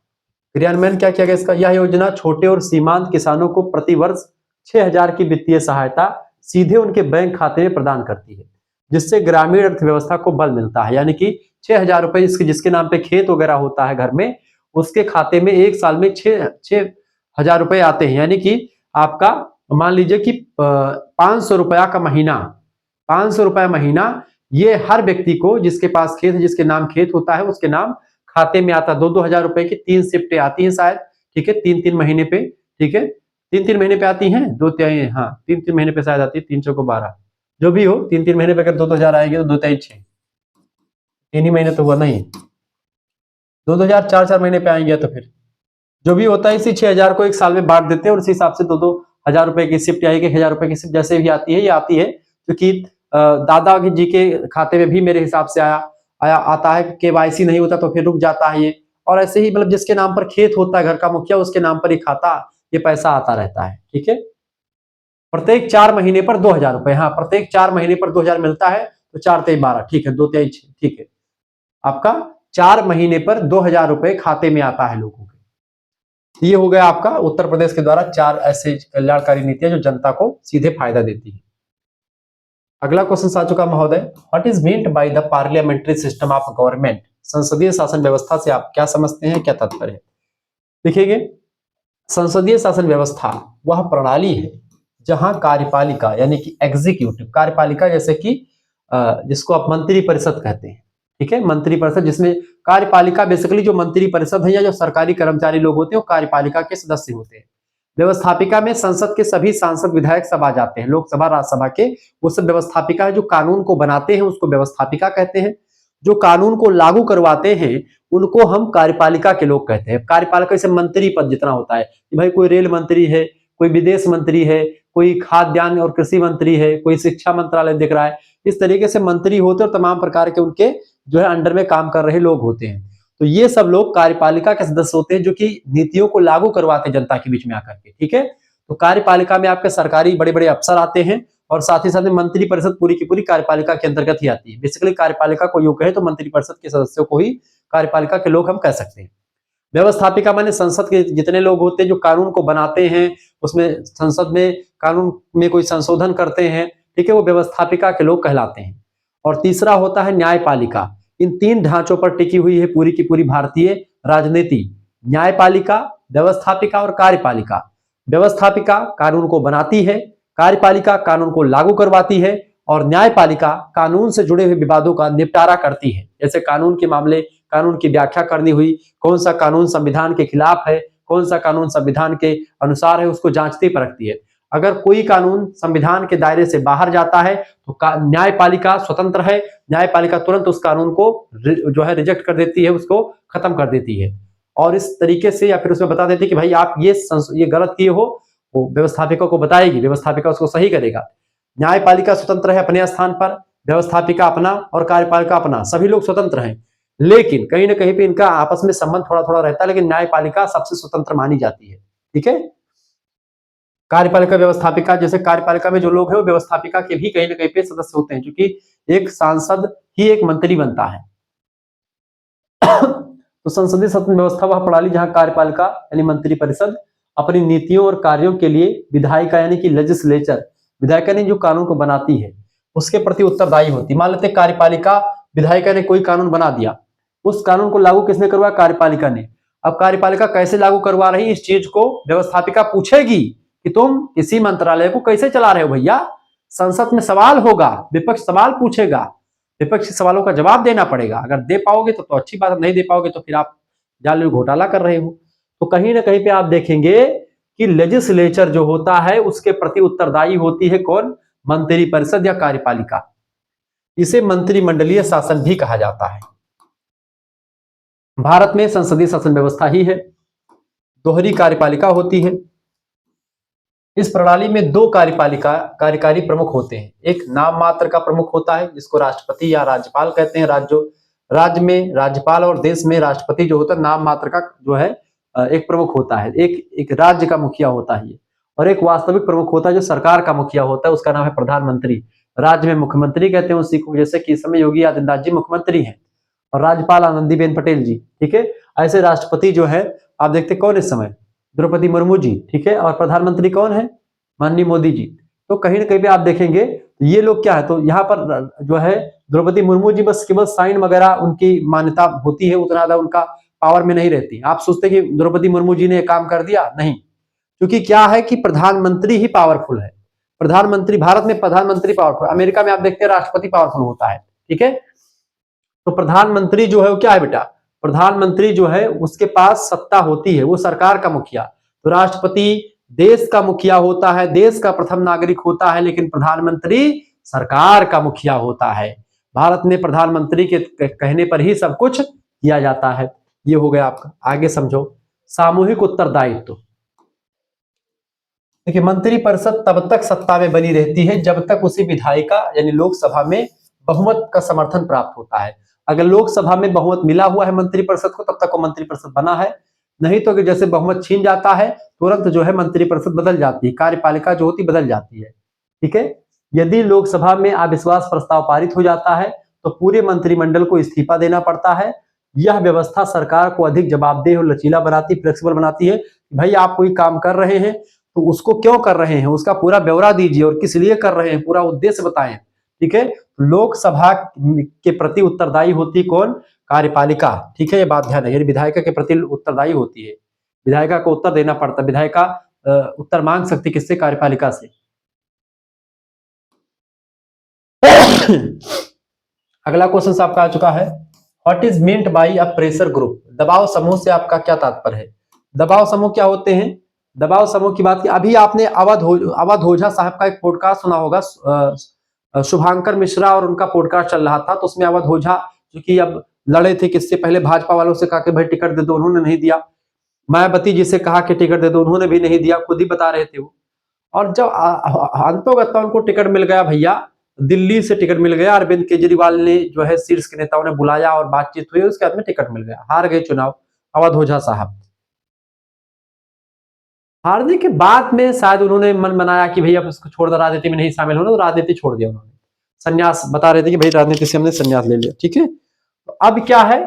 क्रियान्वयन क्या किया गया इसका, यह योजना छोटे और सीमांत किसानों को प्रति वर्ष 6,000 की वित्तीय सहायता सीधे उनके बैंक खाते में प्रदान करती है, जिससे ग्रामीण अर्थव्यवस्था को बल मिलता है। यानी कि 6,000 रुपए जिसके नाम पे खेत वगैरह होता है घर में, उसके खाते में एक साल में 6,000 रुपए आते हैं। यानी कि आपका मान लीजिए कि 500 रुपया का महीना, 500 रुपया महीना, ये हर व्यक्ति को जिसके पास खेत, जिसके नाम खेत होता है उसके नाम खाते में आता है। 2-2 हजार रुपए की 3 शिफ्टें आती हैं शायद, ठीक है, 3-3 महीने पे, ठीक है, 3-3 महीने पे आती हैं, 2-3, हाँ 3-3 महीने पे शायद आती है, 3 चौको 12, जो भी हो 3-3 महीने पे अगर 2-2 हजार आएंगे तो 2-3 6, 3 ही महीने तो हुआ नहीं, 2-2 हजार 4-4 महीने पे आएंगे, तो फिर जो भी होता है इसी 6,000 को एक साल में बांट देते हैं और इसी हिसाब से 2-2 हजार रुपए की शिफ्ट या 1-1 हजार रुपए की शिफ्ट जैसे भी आती है ये आती है, क्योंकि दादा जी के खाते में भी मेरे हिसाब से आया आता है, KYC नहीं होता तो फिर रुक जाता है ये, और ऐसे ही मतलब जिसके नाम पर खेत होता है घर का मुखिया उसके नाम पर ही खाता, ये पैसा आता रहता है। ठीक है, प्रत्येक 4 महीने पर 2,000 रुपए, हाँ प्रत्येक 4 महीने पर 2,000 मिलता है, तो 4-3 12, ठीक है, 2-3 6, ठीक है, आपका 4 महीने पर 2,000 रुपए खाते में आता है लोगों के। ये हो गया आपका उत्तर प्रदेश के द्वारा 4 ऐसे कल्याणकारी नीतियां जो जनता को सीधे फायदा देती है। अगला क्वेश्चन आ चुका महोदय, what is meant by the parliamentary system of government, संसदीय शासन व्यवस्था से आप क्या समझते हैं, क्या तात्पर्य है। देखिए, संसदीय शासन व्यवस्था वह प्रणाली है जहां कार्यपालिका यानी कि एग्जीक्यूटिव, कार्यपालिका जैसे कि जिसको आप मंत्री परिषद कहते हैं, ठीक है, मंत्री परिषद, जिसमें कार्यपालिका बेसिकली जो मंत्री परिषद है या जो सरकारी कर्मचारी लोग होते हैं वो कार्यपालिका के सदस्य होते हैं। व्यवस्थापिका में संसद के सभी सांसद विधायक सब आ जाते हैं, लोकसभा राज्यसभा के, वो सब व्यवस्थापिका है। जो कानून को बनाते हैं उसको व्यवस्थापिका कहते हैं, जो कानून को लागू करवाते हैं उनको हम कार्यपालिका के लोग कहते हैं। कार्यपालिका से मंत्री पद जितना होता है कि भाई कोई रेल मंत्री है, कोई विदेश मंत्री है, कोई खाद्यान्न और कृषि मंत्री है, कोई शिक्षा मंत्रालय देख रहा है, इस तरीके से मंत्री होते हैं और तमाम प्रकार के उनके जो है अंडर में काम कर रहे लोग होते हैं। तो ये सब लोग कार्यपालिका के सदस्य होते हैं जो कि नीतियों को लागू करवाते हैं जनता के बीच में आकर के। ठीक है, तो कार्यपालिका में आपके सरकारी बड़े बड़े अफसर आते हैं और साथ ही साथ में मंत्री परिषद पूरी की पूरी कार्यपालिका के अंतर्गत ही आती है। बेसिकली कार्यपालिका को यूं कहे तो मंत्री परिषद के सदस्यों को ही कार्यपालिका के लोग हम कह सकते हैं। व्यवस्थापिका माने संसद के जितने लोग होते हैं जो कानून को बनाते हैं, उसमें संसद में कानून में कोई संशोधन करते हैं, ठीक है, वो व्यवस्थापिका के लोग कहलाते हैं। और तीसरा होता है न्यायपालिका, इन 3 ढांचों पर टिकी हुई है पूरी की पूरी भारतीय राजनीति। न्यायपालिका, व्यवस्थापिका और कार्यपालिका। व्यवस्थापिका कानून को बनाती है, कार्यपालिका कानून को लागू करवाती है और न्यायपालिका कानून से जुड़े हुए विवादों का निपटारा करती है। जैसे कानून के मामले, कानून की व्याख्या करनी हुई, कौन सा कानून संविधान के खिलाफ है, कौन सा कानून संविधान के अनुसार है, उसको जांचती परखती है। अगर कोई कानून संविधान के दायरे से बाहर जाता है तो न्यायपालिका स्वतंत्र है, न्यायपालिका तुरंत उस कानून को जो है रिजेक्ट कर देती है, उसको खत्म कर देती है और इस तरीके से या फिर उसमें बता देती है कि भाई आप ये गलत किए हो, वो व्यवस्थापिका को बताएगी, व्यवस्थापिका उसको सही करेगा। न्यायपालिका स्वतंत्र है अपने स्थान पर, व्यवस्थापिका अपना और कार्यपालिका अपना, सभी लोग स्वतंत्र हैं, लेकिन कहीं ना कहीं पे इनका आपस में संबंध थोड़ा थोड़ा रहता है, लेकिन न्यायपालिका सबसे स्वतंत्र मानी जाती है। ठीक है, कार्यपालिका व्यवस्थापिका, जैसे कार्यपालिका में जो लोग हैं वो व्यवस्थापिका के भी कहीं ना कहीं पे सदस्य होते हैं, क्योंकि एक सांसद ही एक मंत्री बनता है। तो संसदीय शासन व्यवस्था वह प्रणाली जहां कार्यपालिका यानी मंत्री परिषद अपनी नीतियों और कार्यों के लिए विधायिका यानी कि लेजिस्लेचर, विधायिका ने जो कानून को बनाती है उसके प्रति उत्तरदायी होती है। मान लेते कार्यपालिका, विधायिका ने कोई कानून बना दिया, उस कानून को लागू किसने करवाया? कार्यपालिका ने। अब कार्यपालिका कैसे लागू करवा रही इस चीज को व्यवस्थापिका पूछेगी कि तुम इसी मंत्रालय को कैसे चला रहे हो भैया। संसद में सवाल होगा, विपक्ष सवाल पूछेगा, विपक्ष के सवालों का जवाब देना पड़ेगा। अगर दे पाओगे तो अच्छी बात, नहीं दे पाओगे तो फिर आप जाल घोटाला कर रहे हो। तो कहीं ना कहीं पे आप देखेंगे कि लेजिस्लेचर जो होता है उसके प्रति उत्तरदायी होती है कौन? मंत्री परिषद या कार्यपालिका। इसे मंत्रिमंडलीय शासन भी कहा जाता है। भारत में संसदीय शासन व्यवस्था ही है, दोहरी कार्यपालिका होती है। इस प्रणाली में 2 कार्यकारी प्रमुख होते हैं। एक नाम मात्र का प्रमुख होता है जिसको राष्ट्रपति या राज्यपाल कहते हैं। राज्य में राज्यपाल और देश में राष्ट्रपति जो होता है नाम मात्र का जो है एक प्रमुख होता है, एक राज्य का मुखिया होता है। और एक वास्तविक प्रमुख होता है जो सरकार का मुखिया होता है, उसका नाम है प्रधानमंत्री। राज्य में मुख्यमंत्री कहते हैं उसी को, जैसे कि इस समय योगी आदित्यनाथ जी मुख्यमंत्री हैं और राज्यपाल आनंदीबेन पटेल जी। ठीक है, ऐसे राष्ट्रपति जो है आप देखते कौन इस समय? द्रौपदी मुर्मू जी। ठीक है, और प्रधानमंत्री कौन है? माननीय मोदी जी। तो कहीं ना कहीं पे आप देखेंगे ये लोग क्या है, तो यहाँ पर जो है द्रौपदी मुर्मू जी बस केवल साइन वगैरह उनकी मान्यता होती है, उतना ज्यादा उनका पावर में नहीं रहती। आप सोचते कि द्रौपदी मुर्मू जी ने काम कर दिया? नहीं, क्योंकि क्या है कि प्रधानमंत्री ही पावरफुल है। प्रधानमंत्री, भारत में प्रधानमंत्री पावरफुल, अमेरिका में आप देखते हैं राष्ट्रपति पावरफुल होता है। ठीक है, तो प्रधानमंत्री जो है वो क्या है बेटा? प्रधानमंत्री जो है उसके पास सत्ता होती है, वो सरकार का मुखिया। तो राष्ट्रपति देश का मुखिया होता है, देश का प्रथम नागरिक होता है, लेकिन प्रधानमंत्री सरकार का मुखिया होता है। भारत में प्रधानमंत्री के कहने पर ही सब कुछ किया जाता है। ये हो गया आपका। आगे समझो, सामूहिक उत्तरदायित्व। देखिए, मंत्री परिषद तब तक सत्ता में बनी रहती है जब तक उसी विधायिका यानी लोकसभा में बहुमत का समर्थन प्राप्त होता है। अगर लोकसभा में बहुमत मिला हुआ है मंत्रिपरिषद को तब तक वो मंत्रिपरिषद बना है, नहीं तो अगर जैसे बहुमत छीन जाता है तुरंत जो है मंत्रिपरिषद बदल जाती है, कार्यपालिका जो होती बदल जाती है। ठीक है, यदि लोकसभा में अविश्वास प्रस्ताव पारित हो जाता है तो पूरे मंत्रिमंडल को इस्तीफा देना पड़ता है। यह व्यवस्था सरकार को अधिक जवाबदेह और लचीला बनाती, फ्लेक्सिबल बनाती है। भाई आप कोई काम कर रहे हैं तो उसको क्यों कर रहे हैं, उसका पूरा ब्यौरा दीजिए और किस लिए कर रहे हैं, पूरा उद्देश्य बताएं। ठीक है, लोकसभा के प्रति उत्तरदायी होती कौन? कार्यपालिका। ठीक है, ये बात ध्यान है, यानी विधायिका के प्रति उत्तरदायी होती है, विधायिका को उत्तर देना पड़ता है। विधायिका उत्तर मांग सकती किससे? कार्यपालिका से। अगला क्वेश्चन आपका आ चुका है, what is meant by a pressure group? दबाव समूह से आपका क्या तात्पर्य है? दबाव समूह क्या होते हैं? दबाव समूह की बात की, अभी आपने अवध ओझा साहब का एक पॉडकास्ट सुना होगा, शुभांकर मिश्रा और उनका पॉडकास्ट चल रहा था, तो उसमें अवध ओझा जो कि अब लड़े थे किससे? पहले भाजपा वालों से कहा कि भाई टिकट दे दो, उन्होंने नहीं दिया। मायावती जी से कहा कि टिकट दे दो, उन्होंने भी नहीं दिया, खुद ही बता रहे थे वो। और जब अंतोगत्ता उनको टिकट मिल गया भैया, दिल्ली से टिकट मिल गया, अरविंद केजरीवाल ने जो है शीर्ष के नेताओं ने बुलाया और बातचीत हुई, उसके बाद में टिकट मिल गया, हार गए चुनाव अवध ओझा साहब। हारने के बाद में शायद उन्होंने मन बनाया कि भैया उसको छोड़ दो, राजनीति में नहीं शामिल होना, तो राजनीति छोड़ दिया उन्होंने, संन्यास बता रहे थे कि भाई राजनीति से हमने संन्यास ले लिया। ठीक है, तो अब क्या है,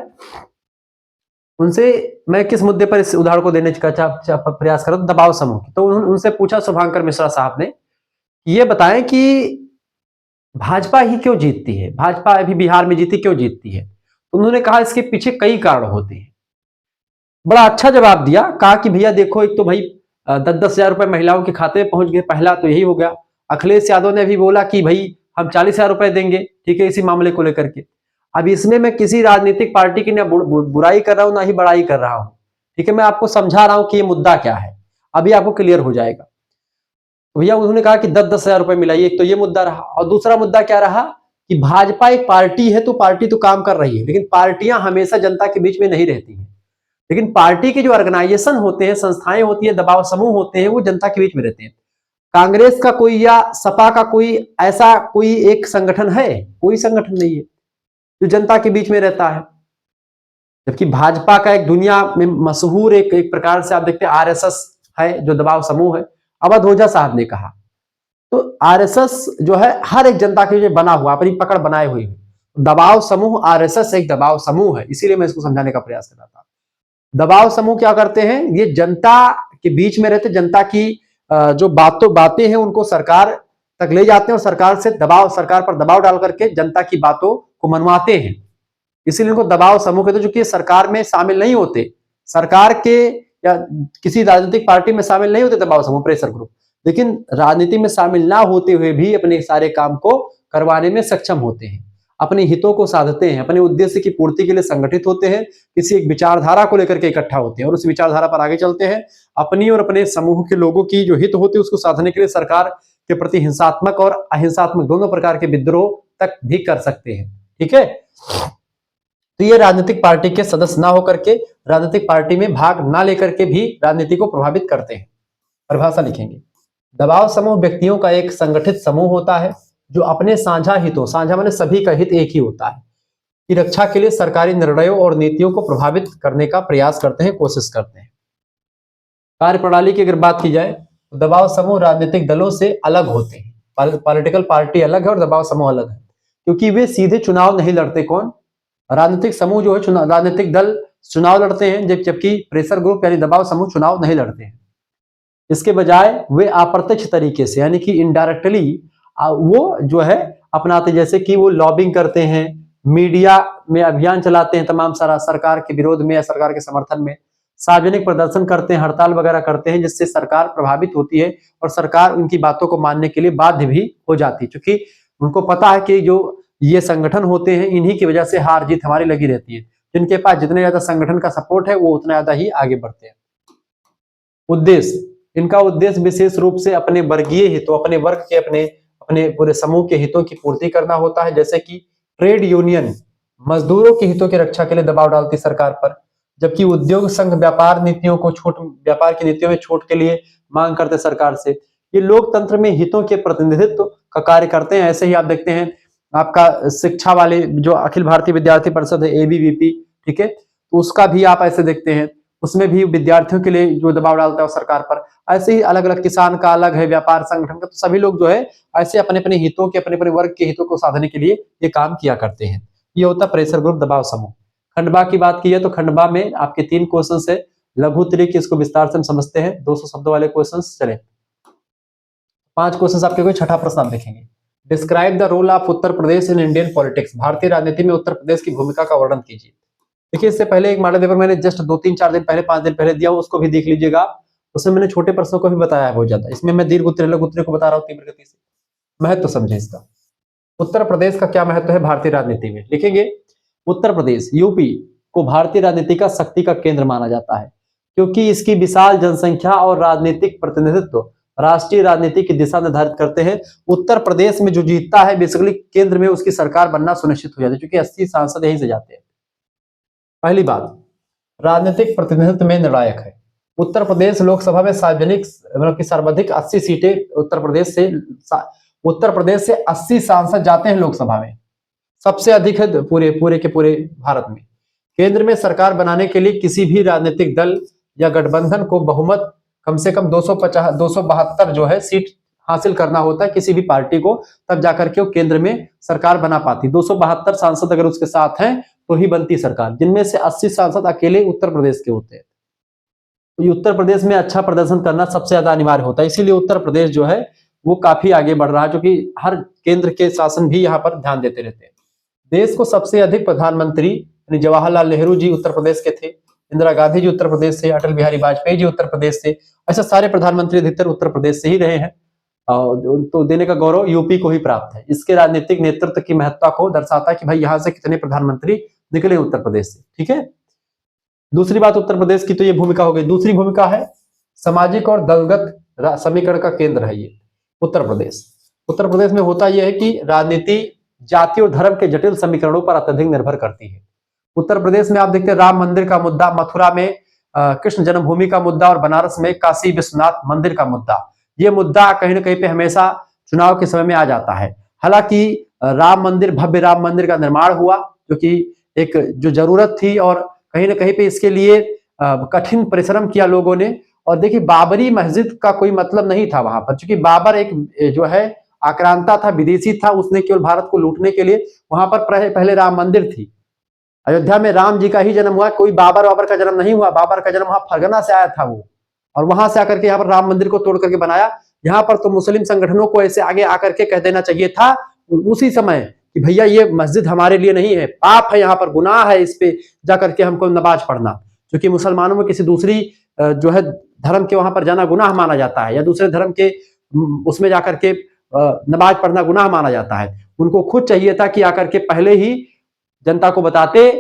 उनसे मैं किस मुद्दे पर इस उदाहरण को देने का प्रयास कर रहा हूं? दबाव समूह। तो उनसे पूछा शुभांकर मिश्रा साहब ने, ये बताएं कि भाजपा ही क्यों जीतती है, भाजपा अभी बिहार में जीती क्यों जीतती है? तो उन्होंने कहा इसके पीछे कई कारण होते हैं। बड़ा अच्छा जवाब दिया, कहा कि भैया देखो, एक तो भाई 10-10 हजार रुपए महिलाओं के खाते में पहुंच गए, पहला तो यही हो गया। अखिलेश यादव ने भी बोला कि भाई हम 40,000 रुपए देंगे, ठीक है, इसी मामले को लेकर के। अब इसमें मैं किसी राजनीतिक पार्टी की ना बुराई कर रहा हूं ना ही बड़ाई कर रहा हूं, ठीक है, मैं आपको समझा रहा हूं कि ये मुद्दा क्या है, अभी आपको क्लियर हो जाएगा। भैया उन्होंने कहा कि 10-10 हजार रुपए मिलाई, एक तो ये मुद्दा रहा, और दूसरा मुद्दा क्या रहा कि भाजपा एक पार्टी है, तो पार्टी तो काम कर रही है, लेकिन पार्टियां हमेशा जनता के बीच में नहीं रहती हैं। लेकिन पार्टी के जो ऑर्गेनाइजेशन होते हैं, संस्थाएं होती है, दबाव समूह होते हैं, वो जनता के बीच में रहते हैं। कांग्रेस का कोई या सपा का कोई ऐसा कोई एक संगठन है? कोई संगठन नहीं है जो जनता के बीच में रहता है। जबकि भाजपा का एक दुनिया में मशहूर एक प्रकार से आप देखते हैं आरएसएस है, जो दबाव समूह है। अवध ओझा साहब ने कहा, तो आरएसएस जो है हर एक जनता के लिए बना हुआ, अपनी पकड़ बनाए हुए है। दबाव समूह, आरएसएस एक दबाव समूह है, इसीलिए मैं इसको समझाने का प्रयास कर रहा था। दबाव समूह क्या करते हैं? ये जनता के बीच में रहते, जनता की जो बातें हैं उनको सरकार तक ले जाते हैं, और सरकार पर दबाव डाल करके जनता की बातों को मनवाते हैं। इसीलिए इनको दबाव समूह कहते हैं, जो कि सरकार में शामिल नहीं होते, सरकार के या किसी राजनीतिक पार्टी में शामिल नहीं होते दबाव समूह, प्रेशर ग्रुप, लेकिन राजनीति में शामिल ना होते हुए भी अपने सारे काम को करवाने में सक्षम होते हैं, अपने हितों को साधते हैं, अपने उद्देश्य की पूर्ति के लिए संगठित होते हैं, किसी एक विचारधारा को लेकर के इकट्ठा होते हैं और उस विचारधारा पर आगे चलते हैं। अपनी और अपने समूह के लोगों की जो हित होते हैं उसको साधने के लिए सरकार के प्रति हिंसात्मक और अहिंसात्मक दोनों प्रकार के विद्रोह तक भी कर सकते हैं, ठीक है। तो ये राजनीतिक पार्टी के सदस्य ना होकर के, राजनीतिक पार्टी में भाग ना लेकर के भी राजनीति को प्रभावित करते हैं। परिभाषा लिखेंगे, दबाव समूह व्यक्तियों का एक संगठित समूह होता है जो अपने साझा हितों, साझा माने सभी का हित एक ही होता है, की रक्षा के लिए सरकारी निर्णयों और नीतियों को प्रभावित करने का प्रयास करते हैं, कोशिश करते हैं। कार्यप्रणाली की अगर बात की जाए तो दबाव समूह राजनीतिक दलों से अलग होते हैं। पॉलिटिकल पार्टी अलग है और दबाव समूह अलग है, क्योंकि वे सीधे चुनाव नहीं लड़ते। कौन? राजनीतिक समूह जो है, राजनीतिक दल चुनाव लड़ते हैं, जबकि प्रेशर ग्रुप यानी दबाव समूह चुनाव नहीं लड़ते हैं। इसके बजाय वे अप्रत्यक्ष तरीके से यानी कि इनडायरेक्टली वो जो है अपनाते, जैसे कि वो लॉबिंग करते हैं, मीडिया में अभियान चलाते हैं तमाम सारा सरकार के विरोध में या सरकार के समर्थन में, सार्वजनिक प्रदर्शन करते हैं, हड़ताल वगैरह करते हैं, जिससे सरकार प्रभावित होती है और सरकार उनकी बातों को मानने के लिए बाध्य भी हो जाती है, क्योंकि उनको पता है कि जो ये संगठन होते हैं इन्हीं की वजह से हार जीत हमारी लगी रहती है। जिनके पास जितने ज्यादा संगठन का सपोर्ट है वो उतना ज्यादा ही आगे बढ़ते हैं। उद्देश्य, इनका उद्देश्य विशेष रूप से अपने वर्गीय हितों, अपने वर्ग के, अपने पूरे समूह के हितों की पूर्ति करना होता है। जैसे कि ट्रेड यूनियन मजदूरों के हितों की रक्षा के लिए दबाव डालती सरकार पर, जबकि उद्योग संघ व्यापार नीतियों को व्यापार की नीतियों में छूट के लिए मांग करते सरकार से। ये लोकतंत्र में हितों के प्रतिनिधित्व का कार्य करते हैं। ऐसे ही आप देखते हैं आपका शिक्षा वाले जो अखिल भारतीय विद्यार्थी परिषद है, एबीवीपी, ठीक है, तो उसका भी आप ऐसे देखते हैं, उसमें भी विद्यार्थियों के लिए जो दबाव डालता है सरकार पर। ऐसे ही अलग अलग, किसान का अलग है, व्यापार संगठन का, तो सभी लोग जो है ऐसे अपने अपने हितों के, अपने अपने वर्ग के हितों को साधने के लिए ये काम किया करते हैं। ये होता प्रेशर ग्रुप, दबाव समूह। खंडवा की बात की है तो खंडवा में आपके 3 क्वेश्चन है, लघु त्रिक, इसको विस्तार से हम समझते हैं, 200 शब्दों वाले क्वेश्चन। चले 5 क्वेश्चन आपके, कोई छठा प्रश्न आप देखेंगे। Describe the role of Uttar Pradesh in Indian politics, भारतीय राजनीति में उत्तर प्रदेश की भूमिका का वर्णन कीजिए। देखिए, इससे पहले एक मॉडल पेपर मैंने जस्ट 2-3-4 दिन पहले, 5 दिन पहले दिया, उसको भी देख लीजिएगा। उसमें मैंने छोटे प्रश्नों को भी बताया है बहुत ज्यादा, इसमें मैं दीर्घ उत्तरीय, लघु उत्तरीय को बता रहा हूँ तीव्र गति से। महत्व समझे इसका, उत्तर प्रदेश का क्या महत्व है भारतीय राजनीति में। लिखेंगे, उत्तर प्रदेश यूपी को भारतीय राजनीति का शक्ति का केंद्र माना जाता है, क्योंकि इसकी विशाल जनसंख्या और राजनीतिक प्रतिनिधित्व राष्ट्रीय राजनीति की दिशा निर्धारित करते हैं। उत्तर प्रदेश में जो जीतता है बेसिकली केंद्र में उसकी सरकार बनना सुनिश्चित हो जाती है, क्योंकि 80 सांसद यहीं से जाते हैं। पहली बात, राजनीतिक प्रतिनिधित्व में निर्णायक है। उत्तर प्रदेश लोकसभा में सार्वजनिक मतलब की सर्वाधिक 80 सीटें उत्तर प्रदेश से 80 सांसद जाते हैं लोकसभा में, सबसे अधिक है पूरे के पूरे भारत में। केंद्र में सरकार बनाने के लिए किसी भी राजनीतिक दल या गठबंधन को बहुमत कम से कम 272 जो है सीट हासिल करना होता है किसी भी पार्टी को, तब जाकर के वो केंद्र में सरकार बना पाती। 272 सांसद अगर उसके साथ हैं तो ही बनती सरकार, जिनमें से 80 सांसद अकेले उत्तर प्रदेश के होते हैं। तो उत्तर प्रदेश में अच्छा प्रदर्शन करना सबसे ज्यादा अनिवार्य होता है, इसीलिए उत्तर प्रदेश जो है वो काफी आगे बढ़ रहा है, क्योंकि हर केंद्र के शासन भी यहाँ पर ध्यान देते रहते हैं। देश को सबसे अधिक प्रधानमंत्री यानी जवाहरलाल नेहरू जी उत्तर प्रदेश के थे, इंदिरा गांधी जी उत्तर प्रदेश से, अटल बिहारी वाजपेयी जी उत्तर प्रदेश से, ऐसे सारे प्रधानमंत्री अधिकतर उत्तर प्रदेश से ही रहे हैं। तो देने का गौरव यूपी को ही प्राप्त है। इसके राजनीतिक नेतृत्व की महत्ता को दर्शाता है कि भाई यहाँ से कितने प्रधानमंत्री निकले उत्तर प्रदेश से। ठीक है, दूसरी बात उत्तर प्रदेश की तो ये भूमिका हो गई। दूसरी भूमिका है सामाजिक और दलगत समीकरण का केंद्र है ये उत्तर प्रदेश। उत्तर प्रदेश में होता यह है कि राजनीति जाति और धर्म के जटिल समीकरणों पर अत्यधिक निर्भर करती है। उत्तर प्रदेश में आप देखते हैं राम मंदिर का मुद्दा, मथुरा में कृष्ण जन्मभूमि का मुद्दा और बनारस में काशी विश्वनाथ मंदिर का मुद्दा, ये मुद्दा कहीं ना कहीं पे हमेशा चुनाव के समय में आ जाता है। हालांकि राम मंदिर, भव्य राम मंदिर का निर्माण हुआ जो कि एक जो जरूरत थी और कहीं ना कहीं पे इसके लिए कठिन परिश्रम किया लोगों ने। और देखिए बाबरी मस्जिद का कोई मतलब नहीं था वहां पर, क्योंकि बाबर एक जो है आक्रांता था, विदेशी था, उसने केवल भारत को लूटने के लिए वहां पर पहले राम मंदिर थी। अयोध्या में राम जी का ही जन्म हुआ, कोई बाबर का जन्म नहीं हुआ। बाबर का जन्म वहां फरगना से आया था वो, और वहां से आकर के यहाँ पर राम मंदिर को तोड़ करके बनाया। यहाँ पर तो मुस्लिम संगठनों को ऐसे आगे आकर के कह देना चाहिए था उसी समय कि भैया ये मस्जिद हमारे लिए नहीं है, पाप है, यहाँ पर गुनाह है, इस पे जाकर के हमको नमाज पढ़ना। क्योंकि मुसलमानों में किसी दूसरी जो है धर्म के वहां पर जाना गुनाह माना जाता है, या दूसरे धर्म के उसमें जाकर के नमाज पढ़ना गुनाह माना जाता है। उनको खुद चाहिए था कि आकर के पहले ही जनता को बताते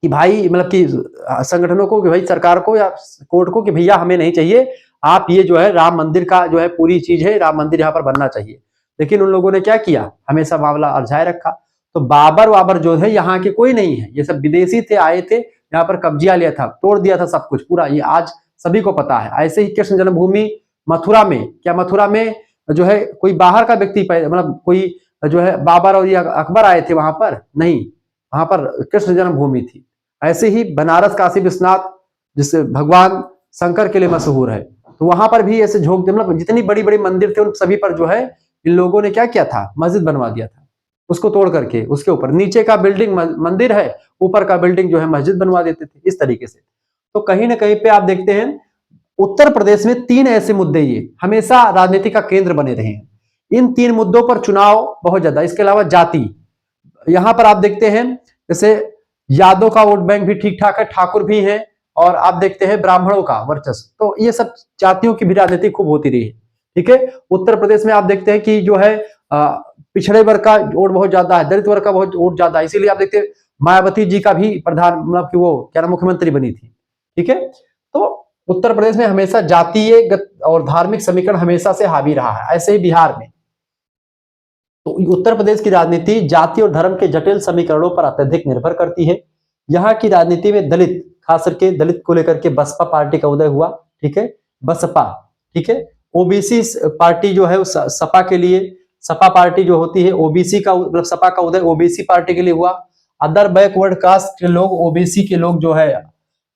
कि भाई, मतलब कि संगठनों को, कि भाई सरकार को या कोर्ट को, कि भैया हमें नहीं चाहिए, आप ये जो है राम मंदिर का जो है पूरी चीज है, राम मंदिर यहाँ पर बनना चाहिए। लेकिन उन लोगों ने क्या किया, हमेशा मामला अरझाए रखा। तो बाबर जो है यहाँ के कोई नहीं है, ये सब विदेशी थे, आए थे यहाँ पर, कब्जा लिया था, तोड़ दिया था सब कुछ पूरा, ये आज सभी को पता है। ऐसे ही कृष्ण जन्मभूमि मथुरा में, क्या मथुरा में जो है कोई बाहर का व्यक्ति, मतलब कोई जो है बाबर और ये अकबर आए थे वहां पर? नहीं, वहां पर कृष्ण जन्मभूमि थी। ऐसे ही बनारस काशी विश्वनाथ जिससे भगवान शंकर के लिए मशहूर है, तो वहां पर भी ऐसे झोंक, मतलब जितनी बड़ी बड़ी मंदिर थे उन सभी पर जो है इन लोगों ने क्या किया था, मस्जिद बनवा दिया था, उसको तोड़ करके उसके ऊपर नीचे का बिल्डिंग मंदिर है, ऊपर का बिल्डिंग जो है मस्जिद बनवा देते थे इस तरीके से। तो कहीं ना कहीं पे आप देखते हैं उत्तर प्रदेश में 3 ऐसे मुद्दे ये हमेशा राजनीति का केंद्र बने रहे हैं। इन 3 मुद्दों पर चुनाव बहुत ज्यादा। इसके अलावा जाति, यहां पर आप देखते हैं जैसे यादव का वोट बैंक भी ठीक ठाक है, ठाकुर भी है, और आप देखते हैं ब्राह्मणों का वर्चस्व। तो ये सब जातियों की भी राजनीति खूब होती रही है। ठीक है, उत्तर प्रदेश में आप देखते हैं कि जो है पिछड़े वर्ग का वोट बहुत ज्यादा है, दलित वर्ग का बहुत वोट ज्यादा है, इसीलिए आप देखते हैं मायावती जी का भी प्रधान, मतलब कि वो क्या नाम, मुख्यमंत्री बनी थी। ठीक है, तो उत्तर प्रदेश में हमेशा जातीय और धार्मिक समीकरण हमेशा से हावी रहा है। ऐसे ही बिहार में। तो उत्तर प्रदेश की राजनीति जाति और धर्म के जटिल समीकरणों पर अत्यधिक निर्भर करती है। यहाँ की राजनीति में दलित, खास करके दलित को लेकर के बसपा पार्टी का उदय हुआ। ठीक है, बसपा। ठीक है, ओबीसी पार्टी जो है सपा के लिए, सपा पार्टी जो होती है ओबीसी का, मतलब सपा का उदय ओबीसी पार्टी के लिए हुआ। अदर बैकवर्ड कास्ट के लोग, ओबीसी के लोग जो है,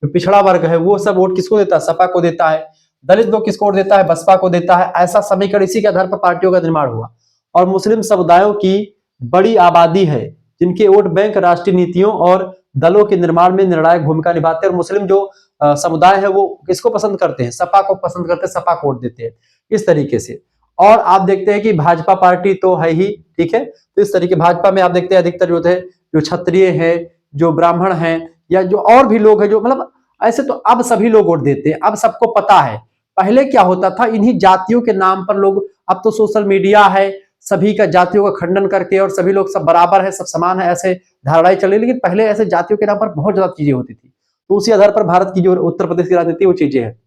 पिछड़ा वर्ग है, वो सब वोट किसको देता है, सपा को देता है। दलित लोग किसको वोट देता है, बसपा को देता है। ऐसा समीकरण, इसी के आधार पर पार्टियों का निर्माण हुआ। और मुस्लिम समुदायों की बड़ी आबादी है जिनके वोट बैंक राष्ट्रीय नीतियों और दलों के निर्माण में निर्णायक भूमिका निभाते हैं। और मुस्लिम जो समुदाय है वो किसको पसंद करते हैं, सपा को पसंद करते हैं, सपा को वोट देते हैं इस तरीके से। और आप देखते हैं कि भाजपा पार्टी तो है ही। ठीक है, तो इस तरीके भाजपा में आप देखते हैं अधिकतर जो थे, जो क्षत्रिय है, जो ब्राह्मण है, या जो और भी लोग हैं, जो मतलब ऐसे तो अब सभी लोग वोट देते हैं, अब सबको पता है। पहले क्या होता था, इन्हीं जातियों के नाम पर लोग, अब तो सोशल मीडिया है, सभी का जातियों का खंडन करके, और सभी लोग सब बराबर है, सब समान है, ऐसे धारणाएं चली। लेकिन पहले ऐसे जातियों के नाम पर बहुत ज्यादा चीजें होती थी। तो उसी आधार पर भारत की जो उत्तर प्रदेश की राजनीति वो चीजें है।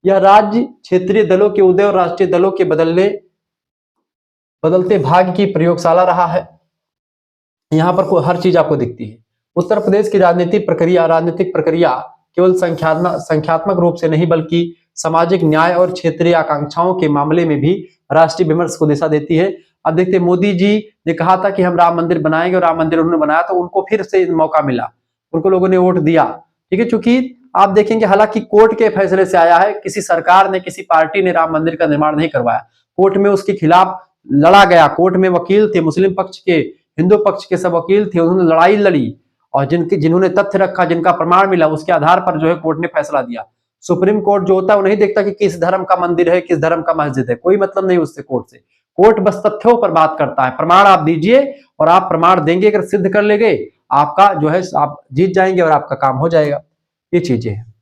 यह राज्य क्षेत्रीय दलों के उदय और राष्ट्रीय दलों के बदलते भाग्य की प्रयोगशाला रहा है। यहाँ पर हर चीज आपको दिखती है। उत्तर प्रदेश की राजनीतिक प्रक्रिया केवल संख्यात्मक रूप से नहीं, बल्कि सामाजिक न्याय और क्षेत्रीय आकांक्षाओं के मामले में भी राष्ट्रीय विमर्श को दिशा देती है। अब देखते मोदी जी ने कहा था कि हम राम मंदिर बनाएंगे, और राम मंदिर उन्होंने बनाया, तो उनको फिर से मौका मिला, उनको लोगों ने वोट दिया। ठीक है, चूंकि आप देखेंगे हालांकि कोर्ट के फैसले से आया है, किसी सरकार ने, किसी पार्टी ने राम मंदिर का निर्माण नहीं करवाया, कोर्ट में उसके खिलाफ लड़ा गया। कोर्ट में वकील थे, मुस्लिम पक्ष के, हिंदू पक्ष के सब वकील थे, उन्होंने लड़ाई लड़ी, और जिन्होंने तथ्य रखा, जिनका प्रमाण मिला, उसके आधार पर जो है कोर्ट ने फैसला दिया। सुप्रीम कोर्ट जो होता है वो नहीं देखता कि किस धर्म का मंदिर है, किस धर्म का मस्जिद है, कोई मतलब नहीं उससे, कोर्ट से। कोर्ट बस तथ्यों पर बात करता है, प्रमाण आप दीजिए, और आप प्रमाण देंगे, अगर सिद्ध कर लेंगे, आपका जो है आप जीत जाएंगे और आपका काम हो जाएगा। ये चीजें हैं।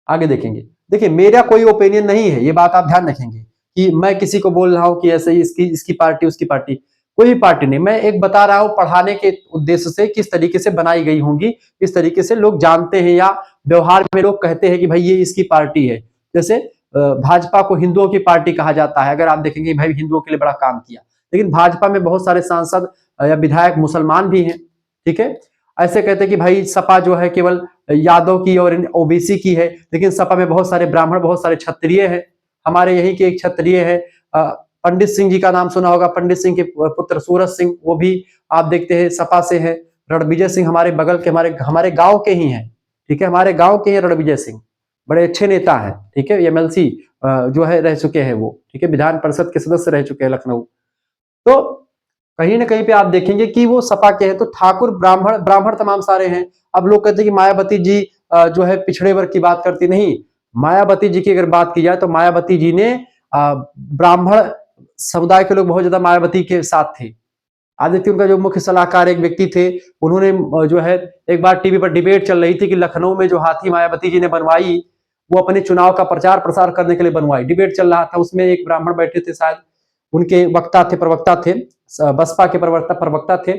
आगे देखेंगे। देखिए मेरा कोई ओपिनियन नहीं है, ये बात आप ध्यान रखेंगे कि मैं किसी को बोल रहा हूं कि ऐसे ही इसकी पार्टी उसकी पार्टी, कोई भी पार्टी नहीं। मैं एक बता रहा हूं पढ़ाने के उद्देश्य से किस तरीके से बनाई गई होंगी, किस तरीके से लोग जानते हैं या व्यवहार में लोग कहते हैं कि भाई ये इसकी पार्टी है। जैसे भाजपा को हिंदुओं की पार्टी कहा जाता है, अगर आप देखेंगे भाई हिंदुओं के लिए बड़ा काम किया, लेकिन भाजपा में बहुत सारे सांसद या विधायक मुसलमान भी हैं, ठीक है। ऐसे कहते हैं कि भाई सपा जो है केवल यादव की और ओबीसी की है, लेकिन सपा में बहुत सारे ब्राह्मण, बहुत सारे क्षत्रिय हैं। हमारे यहीं के एक क्षत्रिय है, पंडित सिंह जी का नाम सुना होगा, पंडित सिंह के पुत्र सूरज सिंह, वो भी आप देखते हैं सपा से है। रणविजय सिंह हमारे बगल के, हमारे गांव के ही हैं, ठीक है, हमारे गांव के हैं रणविजय सिंह, बड़े अच्छे नेता हैं, ठीक है। एमएलसी जो है रह चुके हैं वो, ठीक है, विधान परिषद के सदस्य रह चुके हैं लखनऊ। तो कहीं ना कहीं पे आप देखेंगे कि वो सपा के हैं। तो ठाकुर ब्राह्मण तमाम सारे हैं। अब लोग कहते हैं कि मायावती जी जो है पिछड़े वर्ग की बात करती, नहीं। मायावती जी की अगर बात की जाए तो मायावती जी ने ब्राह्मण समुदाय के लोग बहुत ज्यादा मायावती के साथ थे। आज देखिए उनका जो मुख्य सलाहकार एक व्यक्ति थे, उन्होंने जो है एक बार टीवी पर डिबेट चल रही थी कि लखनऊ में जो हाथी मायावती जी ने बनवाई वो अपने चुनाव का प्रचार प्रसार करने के लिए बनवाई। डिबेट चल रहा था, उसमें एक ब्राह्मण बैठे थे, शायद उनके वक्ता थे, प्रवक्ता थे, बसपा के प्रवक्ता थे।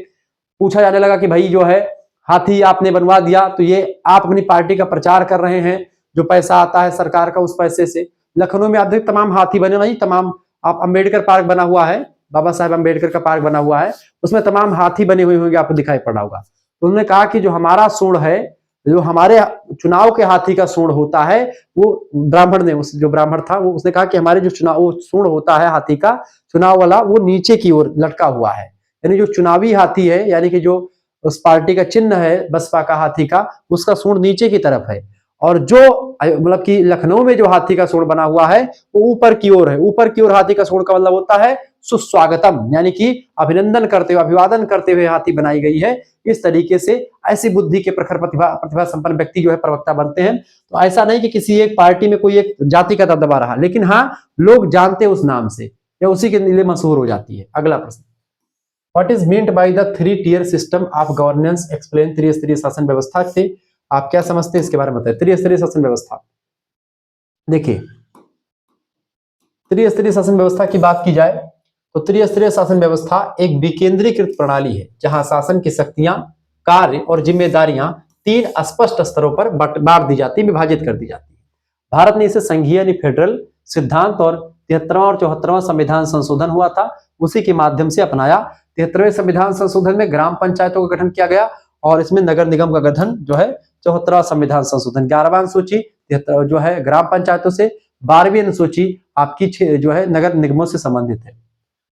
पूछा जाने लगा कि भाई जो है हाथी आपने बनवा दिया तो ये आप अपनी पार्टी का प्रचार कर रहे हैं, जो पैसा आता है सरकार का उस पैसे से। लखनऊ में आप देखिए तमाम हाथी बने, नहीं तमाम, आप अंबेडकर पार्क बना हुआ है, बाबा साहेब अंबेडकर का पार्क बना हुआ है, उसमें तमाम हाथी बने हुए होंगे, आपको दिखाई पड़ा होगा। तो उन्होंने कहा कि जो हमारा सूंड है, जो हमारे चुनाव के हाथी का सूंड होता है, वो ब्राह्मण ने, उस जो ब्राह्मण था वो, उसने कहा कि हमारे जो चुनाव वो सूंड होता है हाथी का चुनाव वाला, वो नीचे की ओर लटका हुआ है। यानी जो चुनावी हाथी है, यानी कि जो उस पार्टी का चिन्ह है बसपा का हाथी का, उसका सूंड नीचे की तरफ है। और जो मतलब कि लखनऊ में जो हाथी का सूंड बना हुआ है वो ऊपर की ओर है। ऊपर की ओर हाथी का सूंड का मतलब होता है सुस्वागतम, यानी कि अभिनंदन करते हुए, अभिवादन करते हुए हाथी बनाई गई है। इस तरीके से ऐसी बुद्धि के प्रखर प्रतिभा संपन्न व्यक्ति जो है प्रवक्ता बनते हैं। तो ऐसा नहीं कि किसी एक पार्टी में कोई एक जाति का दबदबा रहा, लेकिन हाँ लोग जानते हैं उस नाम से या उसी के लिए मशहूर हो जाती है। अगला प्रश्न, what is meant by the 3 tier system of governance, explain. त्रिस्तरीय शासन व्यवस्था से आप क्या समझते हैं, इसके बारे में बताइए। त्रिस्तरीय शासन व्यवस्था, देखिए त्रिस्तरीय शासन व्यवस्था की बात की जाए तो त्रिस्तरीय शासन व्यवस्था एक विकेंद्रीकृत प्रणाली है जहां शासन की शक्तियां, कार्य और जिम्मेदारियां 3 स्पष्ट स्तरों पर बांट दी जाती है, विभाजित कर दी जाती है। भारत ने इसे संघीय यानी फेडरल सिद्धांत और 73वां और 74वां संविधान संशोधन हुआ था, उसी के माध्यम से अपनाया। 73वें संविधान संशोधन में ग्राम पंचायतों का गठन किया गया और इसमें नगर निगम का गठन जो है 74वां संविधान संशोधन। 11वां अनुसूची जो है ग्राम पंचायतों से, 12वीं अनुसूची आपकी जो है नगर निगमों से संबंधित है।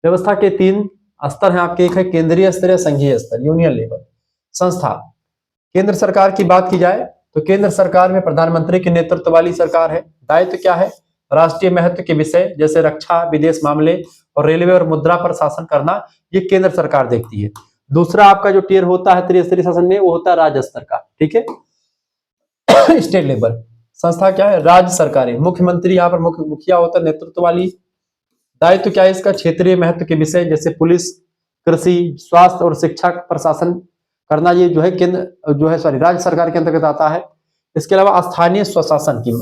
व्यवस्था के 3 स्तर हैं आपके, एक है केंद्रीय स्तर या संघीय स्तर, यूनियन लेवल। संस्था, केंद्र सरकार की बात की जाए तो केंद्र सरकार में प्रधानमंत्री के नेतृत्व वाली सरकार है। दायित्व क्या है, राष्ट्रीय महत्व के विषय जैसे रक्षा, विदेश मामले और रेलवे और मुद्रा पर शासन करना, ये केंद्र सरकार देखती है। दूसरा आपका जो टियर होता है त्रिस्तरीय शासन में, वो होता है राज्य स्तर का, ठीक है। स्टेट लेवल संस्था क्या है, राज्य सरकारें, मुख्यमंत्री यहाँ पर मुखिया होता है नेतृत्व वाली। दायित्व क्या है इसका, क्षेत्रीय महत्व के विषय जैसे पुलिस, कृषि, स्वास्थ्य और शिक्षा पर शासन करना, ये जो है केंद्र जो है राज्य सरकार के अंतर्गत आता है। इसके अलावा स्थानीय स्वशासन की,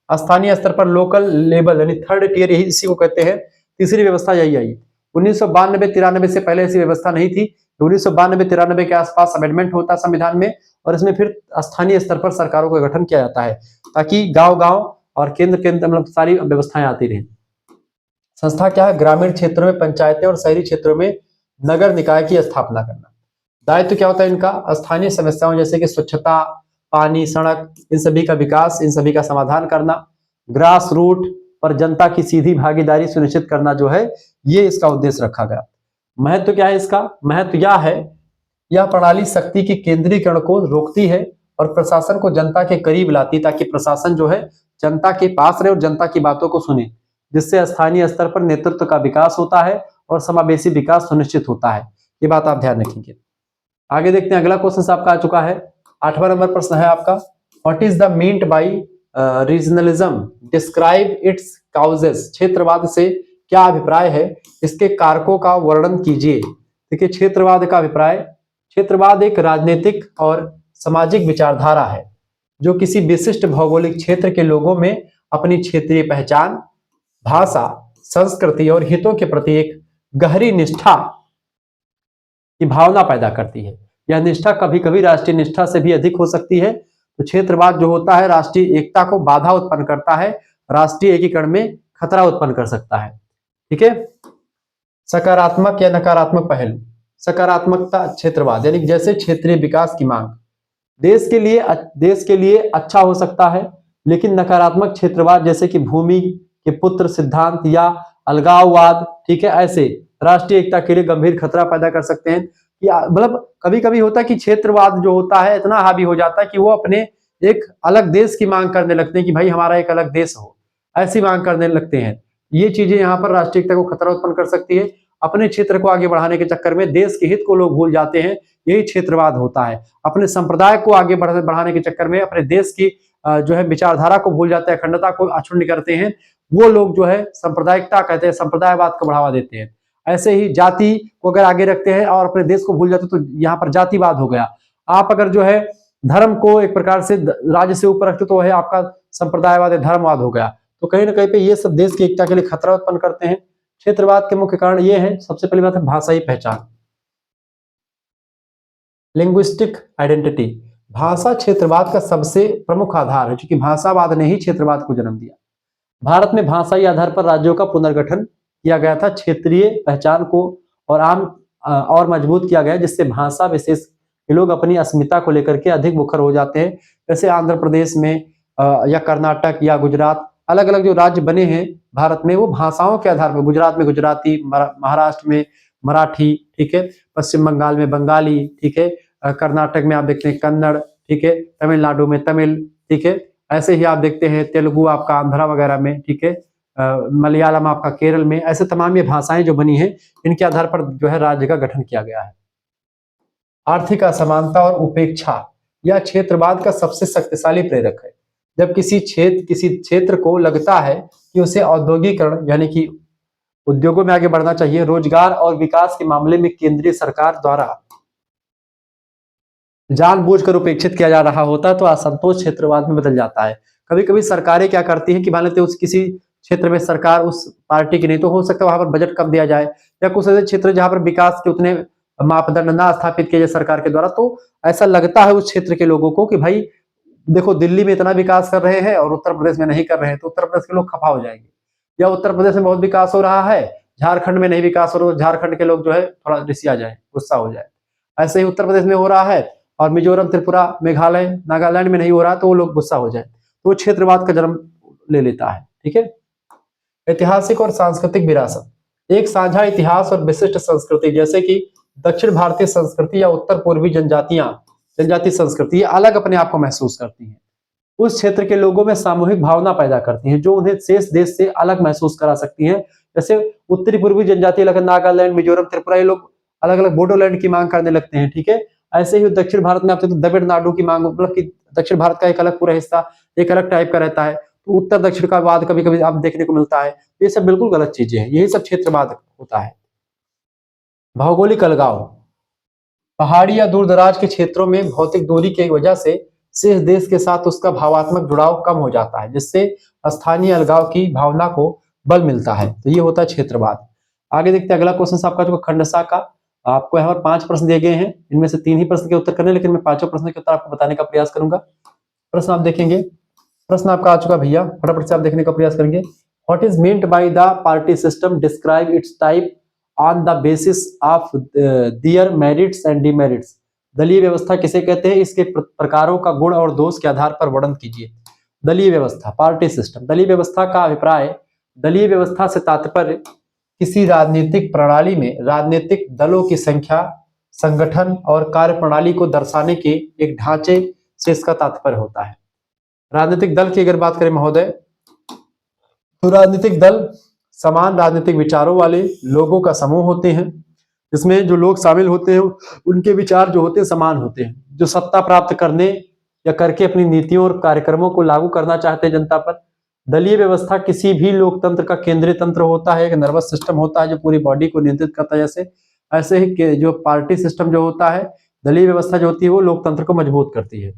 स्थानीय स्तर पर लोकल लेवल यानी 3rd tier, यही इसी को कहते हैं। तीसरी व्यवस्था यही आई। 1992-93 से पहले ऐसी व्यवस्था नहीं थी। 1992-93 के आसपास अमेंडमेंट होता है संविधान में और इसमें फिर स्थानीय स्तर पर सरकारों का गठन किया जाता है ताकि गांव-गांव और केंद्र के अंदर मतलब सारी व्यवस्थाएं आती रहें। संस्था क्या है, ग्रामीण क्षेत्रों में पंचायतें और शहरी क्षेत्रों में नगर निकाय की स्थापना करना। दायित्व क्या होता है इनका, स्थानीय समस्याओं जैसे कि स्वच्छता, पानी, सड़क, इन सभी का विकास, इन सभी का समाधान करना। ग्रास रूट पर जनता की सीधी भागीदारी सुनिश्चित करना जो है, ये इसका उद्देश्य रखा गया। महत्व क्या है इसका, महत्व यह है, यह प्रणाली शक्ति की केंद्रीकरण को रोकती है और प्रशासन को जनता के करीब लाती, ताकि प्रशासन जो है जनता के पास रहे और जनता की बातों को सुने, जिससे स्थानीय स्तर पर नेतृत्व का विकास होता है और समावेशी विकास सुनिश्चित होता है। ये बात आप ध्यान रखेंगे। आगे देखते हैं, अगला क्वेश्चन आपका आ चुका है। 8वां नंबर प्रश्न है आपका, what is the meant by regionalism, describe it's causes. क्षेत्रवाद से क्या अभिप्राय है, इसके कारकों का वर्णन कीजिए। देखिए क्षेत्रवाद का अभिप्राय, क्षेत्रवाद एक राजनीतिक और सामाजिक विचारधारा है जो किसी विशिष्ट भौगोलिक क्षेत्र के लोगों में अपनी क्षेत्रीय पहचान, भाषा, संस्कृति और हितों के प्रति एक गहरी निष्ठा की भावना पैदा करती है। यह निष्ठा कभी कभी राष्ट्रीय निष्ठा से भी अधिक हो सकती है। तो क्षेत्रवाद जो होता है राष्ट्रीय एकता को बाधा उत्पन्न करता है, राष्ट्रीय एकीकरण में खतरा उत्पन्न कर सकता है। ठीक है। सकारात्मक या नकारात्मक पहलू। सकारात्मकता क्षेत्रवाद यानी जैसे क्षेत्रीय विकास की मांग देश के लिए अच्छा हो सकता है, लेकिन नकारात्मक क्षेत्रवाद जैसे कि भूमि के पुत्र सिद्धांत या अलगाववाद, ठीक है, ऐसे राष्ट्रीय एकता के लिए गंभीर खतरा पैदा कर सकते हैं। मतलब कभी कभी होता है कि क्षेत्रवाद जो होता है इतना हावी हो जाता है कि वो अपने एक अलग देश की मांग करने लगते हैं कि भाई हमारा एक अलग देश हो, ऐसी मांग करने लगते हैं। ये चीजें यहाँ पर राष्ट्रीय एकता को खतरा उत्पन्न कर सकती है। अपने क्षेत्र को आगे बढ़ाने के चक्कर में देश के हित को लोग भूल जाते हैं, यही क्षेत्रवाद होता है। अपने संप्रदाय को आगे बढ़ाने के चक्कर में अपने देश की जो है विचारधारा को भूल जाते हैं, अखंडता को अक्षुण्ण करते हैं। वो लोग जो है सांप्रदायिकता कहते हैं, संप्रदायवाद को बढ़ावा देते हैं। ऐसे ही जाति को अगर आगे रखते हैं और अपने देश को भूल जाते हैं तो यहाँ पर जातिवाद हो गया। आप अगर जो है धर्म को एक प्रकार से राज्य से ऊपर रखते तो वह आपका संप्रदायवाद, धर्मवाद हो गया। तो कहीं ना कहीं पे ये सब देश की एकता के लिए खतरा उत्पन्न करते हैं। क्षेत्रवाद के मुख्य कारण ये है, सबसे पहली बात है भाषाई पहचान, लिंग्विस्टिक आइडेंटिटी। भाषा क्षेत्रवाद का सबसे प्रमुख आधार है, क्योंकि भाषावाद ने ही क्षेत्रवाद को जन्म दिया। भारत में भाषाई आधार पर राज्यों का पुनर्गठन किया गया था। क्षेत्रीय पहचान को और मजबूत किया गया, जिससे भाषा विशेष के लोग अपनी अस्मिता को लेकर के अधिक मुखर हो जाते हैं। जैसे आंध्र प्रदेश में या कर्नाटक या गुजरात, अलग अलग जो राज्य बने हैं भारत में, वो भाषाओं के आधार पर, गुजरात में गुजराती, महाराष्ट्र में मराठी, ठीक है, पश्चिम बंगाल में बंगाली, ठीक है, कर्नाटक में आप देखते हैं कन्नड़, ठीक है, तमिलनाडु में तमिल, ठीक है, ऐसे ही आप देखते हैं तेलुगु आपका आंध्रा वगैरह में, ठीक है, मलयालम आपका केरल में। ऐसे तमाम ये भाषाएं जो बनी हैं, इनके आधार पर जो है राज्य का गठन किया गया है। आर्थिक असमानता और उपेक्षा यह क्षेत्रवाद का सबसे शक्तिशाली प्रेरक है। जब किसी क्षेत्र को लगता है कि उसे औद्योगिकरण यानी कि उद्योगों में आगे बढ़ना चाहिए, रोजगार और विकास के मामले में केंद्रीय सरकार द्वारा जानबूझकर उपेक्षित किया जा रहा होता है, तो असंतोष क्षेत्रवाद में बदल जाता है। कभी कभी सरकारें क्या करती हैं कि मान लेते उस किसी क्षेत्र में सरकार उस पार्टी की नहीं, तो हो सकता है वहां पर बजट कम दिया जाए, या कुछ ऐसे क्षेत्र जहां पर विकास के उतने मापदंड ना स्थापित किए जाए सरकार के द्वारा, तो ऐसा लगता है उस क्षेत्र के लोगों को कि भाई देखो दिल्ली में इतना विकास कर रहे हैं और उत्तर प्रदेश में नहीं कर रहे हैं, तो उत्तर प्रदेश के लोग खफा हो जाएंगे। या उत्तर प्रदेश में बहुत विकास हो रहा है, झारखंड में नहीं विकास हो रहा, झारखंड के लोग जो है थोड़ा रिसिया जाए, गुस्सा हो जाए। ऐसे ही उत्तर प्रदेश में हो रहा है और मिजोरम, त्रिपुरा, मेघालय, नागालैंड में नहीं हो रहा, तो वो लोग गुस्सा हो जाए, तो क्षेत्रवाद का जन्म ले लेता है। ठीक है। ऐतिहासिक और सांस्कृतिक विरासत, एक साझा इतिहास और विशिष्ट संस्कृति, जैसे कि दक्षिण भारतीय संस्कृति या उत्तर पूर्वी जनजाति संस्कृति, ये अलग अपने आप को महसूस करती हैं। उस क्षेत्र के लोगों में सामूहिक भावना पैदा करती हैं जो उन्हें शेष देश से अलग महसूस करा सकती हैं। जैसे उत्तरी पूर्वी जनजाति अलग, नागालैंड, मिजोरम, त्रिपुरा, ये लोग अलग अलग बोडोलैंड की मांग करने लगते हैं। ठीक है। ऐसे ही दक्षिण भारत में आप देखते तमिलनाडु की मांग, मतलब कि दक्षिण भारत का एक अलग पूरा हिस्सा एक अलग टाइप का रहता है, तो उत्तर दक्षिण का वाद कभी कभी आप देखने को मिलता है। ये सब बिल्कुल गलत चीजें हैं, यही सब क्षेत्रवाद होता है। भौगोलिक अलगाव, पहाड़ी या दूर दराज के क्षेत्रों में भौतिक दूरी की वजह से शेष देश के साथ उसका भावात्मक जुड़ाव कम हो जाता है, जिससे स्थानीय अलगाव की भावना को बल मिलता है। तो ये होता है क्षेत्रवाद। आगे देखते हैं अगला क्वेश्चन आपका जो खंडसा का, आपको यहाँ पर 5 प्रश्न दिए गए हैं, इनमें से 3 ही प्रश्न के उत्तर करने, लेकिन मैं 5 प्रश्न के उत्तर आपको बताने का प्रयास करूंगा। प्रश्न आप देखेंगे, प्रश्न आपका आ चुका भैया, फटाफट से आप देखने का प्रयास करेंगे। What is meant by the party system, describe it's type on the basis of their merits and demerits. दलीय व्यवस्था किसे कहते हैं, इसके प्रकारों का गुण और दोष के आधार पर वर्णन कीजिए। दलीय व्यवस्था, पार्टी सिस्टम। दलीय व्यवस्था का अभिप्राय, दलीय व्यवस्था से तात्पर्य किसी राजनीतिक प्रणाली में राजनीतिक दलों की संख्या, संगठन और कार्यप्रणाली को दर्शाने के एक ढांचे से इसका तात्पर्य होता है। राजनीतिक दल की अगर बात करें महोदय, तो राजनीतिक दल समान राजनीतिक विचारों वाले लोगों का समूह होते हैं, जिसमें जो लोग शामिल होते हैं उनके विचार जो होते हैं समान होते हैं, जो सत्ता प्राप्त करने या करके अपनी नीतियों और कार्यक्रमों को लागू करना चाहते हैं जनता पर। दलीय व्यवस्था किसी भी लोकतंत्र का केंद्रीय तंत्र होता है, एक नर्वस सिस्टम होता है जो पूरी बॉडी को नियंत्रित करता है। जैसे ऐसे ही जो पार्टी सिस्टम जो होता है दलीय व्यवस्था जो होती है वो लोकतंत्र को मजबूत करती है।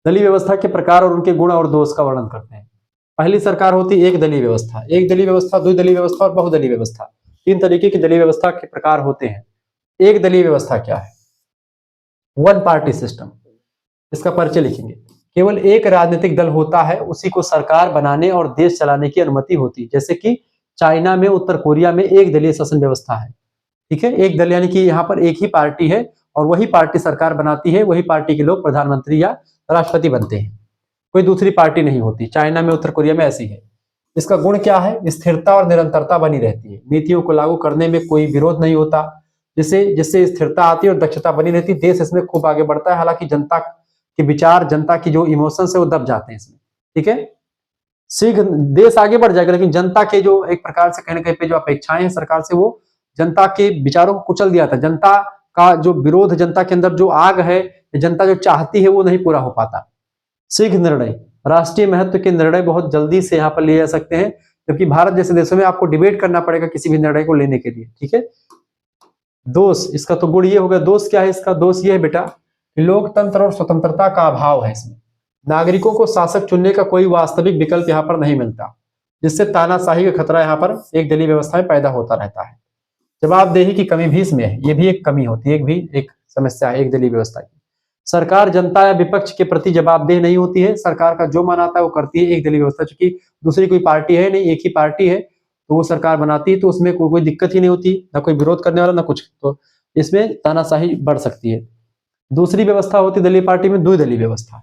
दलीय व्यवस्था के प्रकार और उनके गुण और दोष का वर्णन करते हैं। पहली सरकार होती है एक दलीय व्यवस्था, एक दलीय व्यवस्था, द्विदलीय व्यवस्था और बहुदलीय व्यवस्था। तीन तरीके की दलीय व्यवस्था के प्रकार होते हैं। एक दलीय व्यवस्था क्या है? One party system. इसका परिचय लिखेंगे। केवल एक राजनीतिक दल होता है, उसी को सरकार बनाने और देश चलाने की अनुमति होती है। जैसे कि चाइना में, उत्तर कोरिया में एक दलीय शासन व्यवस्था है। ठीक है, एक दल यानी कि यहाँ पर एक ही पार्टी है और वही पार्टी सरकार बनाती है, वही पार्टी के लोग प्रधानमंत्री या राष्ट्रपति बनते हैं, कोई दूसरी पार्टी नहीं होती। चाइना में, उत्तर कोरिया में ऐसी है। इसका गुण क्या है? स्थिरता और निरंतरता बनी रहती है, नीतियों को लागू करने में कोई विरोध नहीं होता, जिससे जिससे स्थिरता आती है और दक्षता बनी रहती है। देश इसमें खूब आगे बढ़ता है, हालांकि जनता के विचार, जनता की जो इमोशंस है वो दब जाते हैं इसमें। ठीक है, शीघ्र देश आगे बढ़ जाएगा, लेकिन जनता के जो एक प्रकार से कहीं ना कहीं पे जो अपेक्षाएं हैं सरकार से, वो जनता के विचारों को कुचल दिया था। जनता का जो विरोध, जनता के अंदर जो आग है, जनता जो चाहती है वो नहीं पूरा हो पाता। शीघ्र निर्णय, राष्ट्रीय महत्व के निर्णय बहुत जल्दी से यहाँ पर लिए जा सकते हैं, जबकि भारत जैसे देशों में आपको डिबेट करना पड़ेगा किसी भी निर्णय को लेने के लिए। ठीक है, दोष, इसका तो गुण ये होगा। दोष क्या है? इसका दोष ये है बेटा, लोकतंत्र और स्वतंत्रता का अभाव है इसमें। नागरिकों को शासक चुनने का कोई वास्तविक विकल्प यहाँ पर नहीं मिलता, जिससे तानाशाही का खतरा यहाँ पर एक दलीय व्यवस्था में पैदा होता रहता है। जवाबदेही की कमी भी इसमें है, ये भी एक कमी होती है, एक भी एक समस्या है एक दलीय व्यवस्था की। सरकार जनता या विपक्ष के प्रति जवाबदेह नहीं होती है, सरकार का जो मन आता है वो करती है एक दलीय व्यवस्था। चूंकि दूसरी कोई पार्टी है नहीं, एक ही पार्टी है, तो वो सरकार बनाती है, तो उसमें कोई दिक्कत ही नहीं होती, ना कोई विरोध करने वाला ना कुछ, तो इसमें तानाशाही बढ़ सकती है। दूसरी व्यवस्था होती है दलीय पार्टी में द्विदलीय व्यवस्था।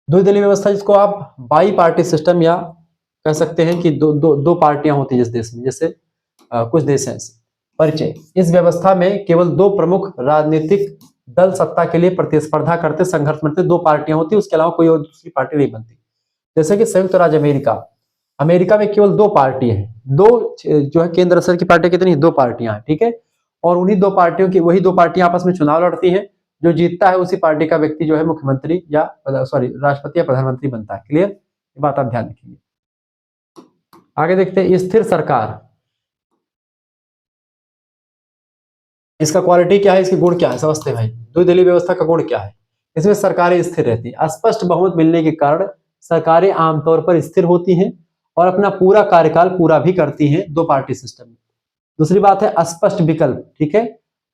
द्विदलीय व्यवस्था जिसको आप बाई पार्टी सिस्टम या कह सकते हैं कि दो पार्टियां होती है जिस देश में, जैसे कुछ देश हैं। परिचय, इस व्यवस्था में केवल दो प्रमुख राजनीतिक दल सत्ता के लिए प्रतिस्पर्धा करते, संघर्ष करते, दो पार्टियां होती, उसके अलावा कोई और दूसरी पार्टी नहीं बनती। जैसे कि संयुक्त राज्य अमेरिका, अमेरिका में केवल दो पार्टी है, दो जो है केंद्र स्तर की पार्टी कितनी? दो पार्टियां हैं। ठीक है, और उन्हीं दो पार्टियों की, वही दो पार्टियां आपस में चुनाव लड़ती हैं, जो जीतता है उसी पार्टी का व्यक्ति जो है मुख्यमंत्री या राष्ट्रपति या प्रधानमंत्री बनता है। क्लियर? ये बात आप ध्यान रखिए। आगे देखते हैं स्थिर सरकार। इसका क्वालिटी क्या है, इसके गुण क्या है, समझते हैं भाई। द्विदलीय व्यवस्था का गुण क्या है? इसमें सरकारें स्थिर रहती है, स्पष्ट बहुमत मिलने के कारण सरकारें आमतौर पर स्थिर होती हैं और अपना पूरा कार्यकाल पूरा भी करती हैं दो पार्टी सिस्टम में। दूसरी बात है अस्पष्ट विकल्प। ठीक है,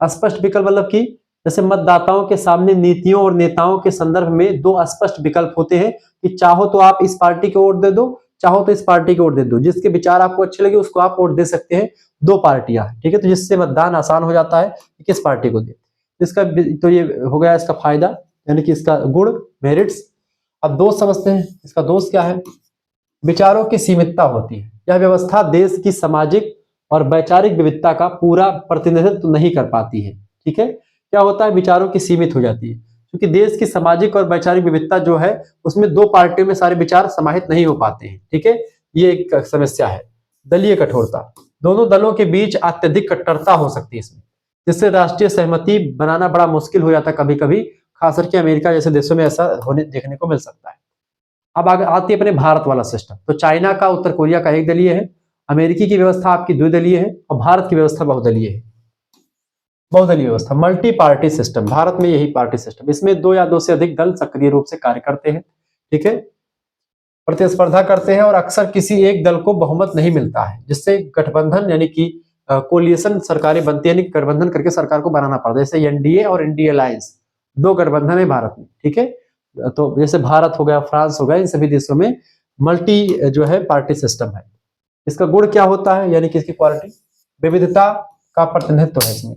अस्पष्ट विकल्प मतलब कि जैसे मतदाताओं के सामने नीतियों और नेताओं के संदर्भ में दो अस्पष्ट विकल्प होते हैं कि चाहो तो आप इस पार्टी को वोट दे दो, चाहो तो इस पार्टी को वोट दे दो, जिसके विचार आपको अच्छे लगे उसको आप वोट दे सकते हैं। दो पार्टियां, ठीक है, तो जिससे मतदान आसान हो जाता है कि किस पार्टी को दे। इसका तो ये हो गया इसका फायदा, यानी कि इसका गुण, मेरिट्स। अब दोष समझते हैं। इसका दोष क्या है? विचारों की सीमितता होती है। यह व्यवस्था देश की सामाजिक और वैचारिक विविधता का पूरा प्रतिनिधित्व नहीं कर पाती है। ठीक है, क्या होता है? विचारों की सीमित हो जाती है, क्योंकि देश की सामाजिक और वैचारिक विविधता जो है उसमें दो पार्टियों में सारे विचार समाहित नहीं हो पाते हैं। ठीक है, ये एक समस्या है। दलीय कठोरता, दोनों दलों के बीच अत्यधिक कट्टरता हो सकती है इसमें, जिससे राष्ट्रीय सहमति बनाना बड़ा मुश्किल हो जाता है कभी कभी, खास करके अमेरिका जैसे देशों में ऐसा होने देखने को मिल सकता है। अब आगे आती है अपने भारत वाला सिस्टम। तो चाइना का, उत्तर कोरिया का एक दलीय है, अमेरिकी की व्यवस्था आपकी द्विदलीय है और भारत की व्यवस्था बहुदलीय है। बहुदलीय व्यवस्था, मल्टी पार्टी सिस्टम, भारत में यही पार्टी सिस्टम, इसमें दो या दो से अधिक दल सक्रिय रूप से कार्य करते हैं। ठीक है, प्रतिस्पर्धा करते हैं और अक्सर किसी एक दल को बहुमत नहीं मिलता है, जिससे गठबंधन यानी कि कोलिएशन सरकारें बनती है, यानी गठबंधन करके सरकार को बनाना पड़ता है। जैसे एनडीए और इंडिया अलायंस, दो गठबंधन है भारत में। ठीक है, तो जैसे भारत हो गया, फ्रांस हो गया, इन सभी देशों में मल्टी जो है पार्टी सिस्टम है। इसका गुण क्या होता है, यानी कि इसकी क्वालिटी, विविधता का प्रतिनिधित्व है इसमें।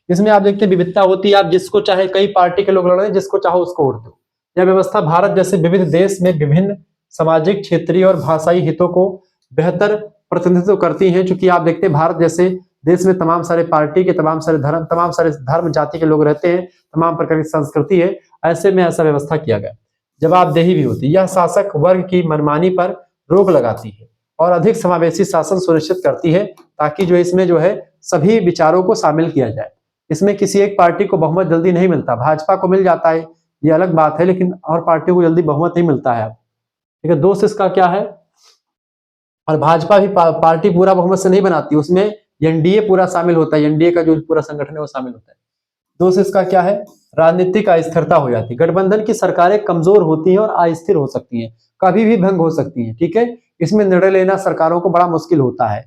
इसमें आप देखते हैं विविधता होती है, आप जिसको चाहे, कई पार्टी के लोग लड़ रहे हैं, जिसको चाहो उसको वोट दो। यह व्यवस्था भारत जैसे विविध देश में विभिन्न सामाजिक, क्षेत्रीय और भाषाई हितों को बेहतर प्रतिनिधित्व करती है। चूंकि आप देखते हैं भारत जैसे देश में तमाम सारे पार्टी के, तमाम सारे धर्म जाति के लोग रहते हैं, तमाम प्रकार की संस्कृति है, ऐसे में ऐसा व्यवस्था किया गया। जवाबदेही भी होती है, यह शासक वर्ग की मनमानी पर रोक लगाती है और अधिक समावेशी शासन सुनिश्चित करती है, ताकि जो इसमें जो है सभी विचारों को शामिल किया जाए। इसमें किसी एक पार्टी को बहुमत जल्दी नहीं मिलता, भाजपा को मिल जाता है, ये अलग बात है, लेकिन और पार्टियों को जल्दी बहुमत नहीं मिलता है। ठीक है, दोष इसका क्या है? और भाजपा भी पार्टी पूरा बहुमत से नहीं बनाती, उसमें एनडीए पूरा शामिल होता है, एनडीए का जो पूरा संगठन है वो शामिल होता है। दोष इसका क्या है, राजनीतिक अस्थिरता हो जाती है। गठबंधन की सरकारें कमजोर होती हैं और अस्थिर हो सकती हैं, कभी भी भंग हो सकती हैं, ठीक है। इसमें निर्णय लेना सरकारों को बड़ा मुश्किल होता है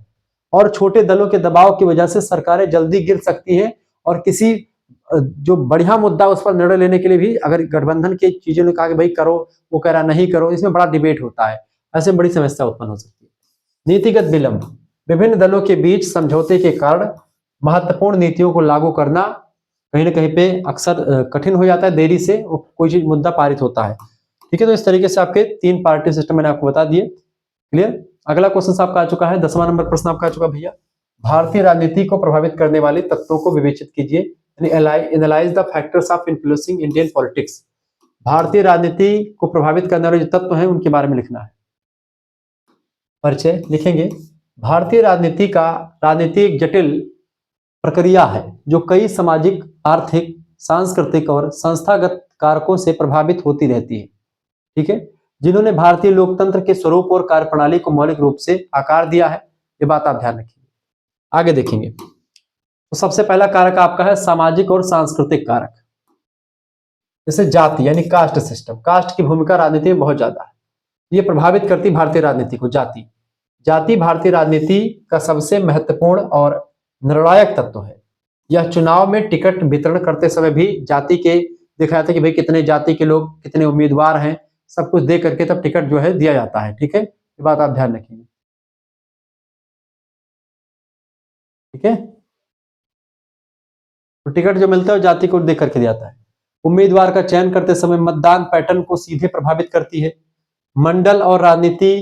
और छोटे दलों के दबाव की वजह से सरकारें जल्दी गिर सकती हैं और किसी जो बढ़िया मुद्दा उस पर निर्णय लेने के लिए भी अगर गठबंधन के चीजों ने कहा कि भाई करो, वो कह रहा नहीं करो, इसमें बड़ा डिबेट होता है, ऐसे बड़ी समस्या उत्पन्न हो सकती है। नीतिगत विलंब, विभिन्न दलों के बीच समझौते के कारण महत्वपूर्ण नीतियों को लागू करना कहीं ना कहीं पे अक्सर कठिन हो जाता है, देरी से कोई चीज मुद्दा पारित होता है, ठीक है। तो इस तरीके से आपके 3 पार्टी सिस्टम मैंने आपको बता दिए, क्लियर। अगला क्वेश्चन आपका आ चुका है, 10वां नंबर प्रश्न आपका आ चुका भैया। भारतीय राजनीति को प्रभावित करने वाले तत्वों को विवेचित कीजिए, analyse the factors of influencing Indian politics. भारतीय राजनीति को प्रभावित करने वाले जो तत्व हैं उनके बारे में लिखना है। परिचय लिखेंगे, भारतीय राजनीति एक जटिल प्रक्रिया है जो कई सामाजिक, आर्थिक, सांस्कृतिक और संस्थागत कारकों से प्रभावित होती रहती है, ठीक है, जिन्होंने भारतीय लोकतंत्र के स्वरूप और कार्यप्रणाली को मौलिक रूप से आकार दिया है। ये बात आप ध्यान रखिए। आगे देखेंगे तो सबसे पहला कारक आपका है सामाजिक और सांस्कृतिक कारक, जैसे जाति यानी कास्ट सिस्टम। कास्ट की भूमिका राजनीति में बहुत ज्यादा है, ये प्रभावित करती भारतीय राजनीति को। जाति भारतीय राजनीति का सबसे महत्वपूर्ण और निर्णायक तत्व है। यह चुनाव में टिकट वितरण करते समय भी जाति के देखा जाता है कि भाई कितने जाति के लोग, कितने उम्मीदवार हैं, सब कुछ दे करके तब टिकट जो है दिया जाता है, ठीक है। ये बात आप ध्यान रखिए, ठीक है। तो टिकट जो मिलता है वो जाति को देख करके दिया जाता है। उम्मीदवार का चयन करते समय मतदान पैटर्न को सीधे प्रभावित करती है। मंडल और राजनीति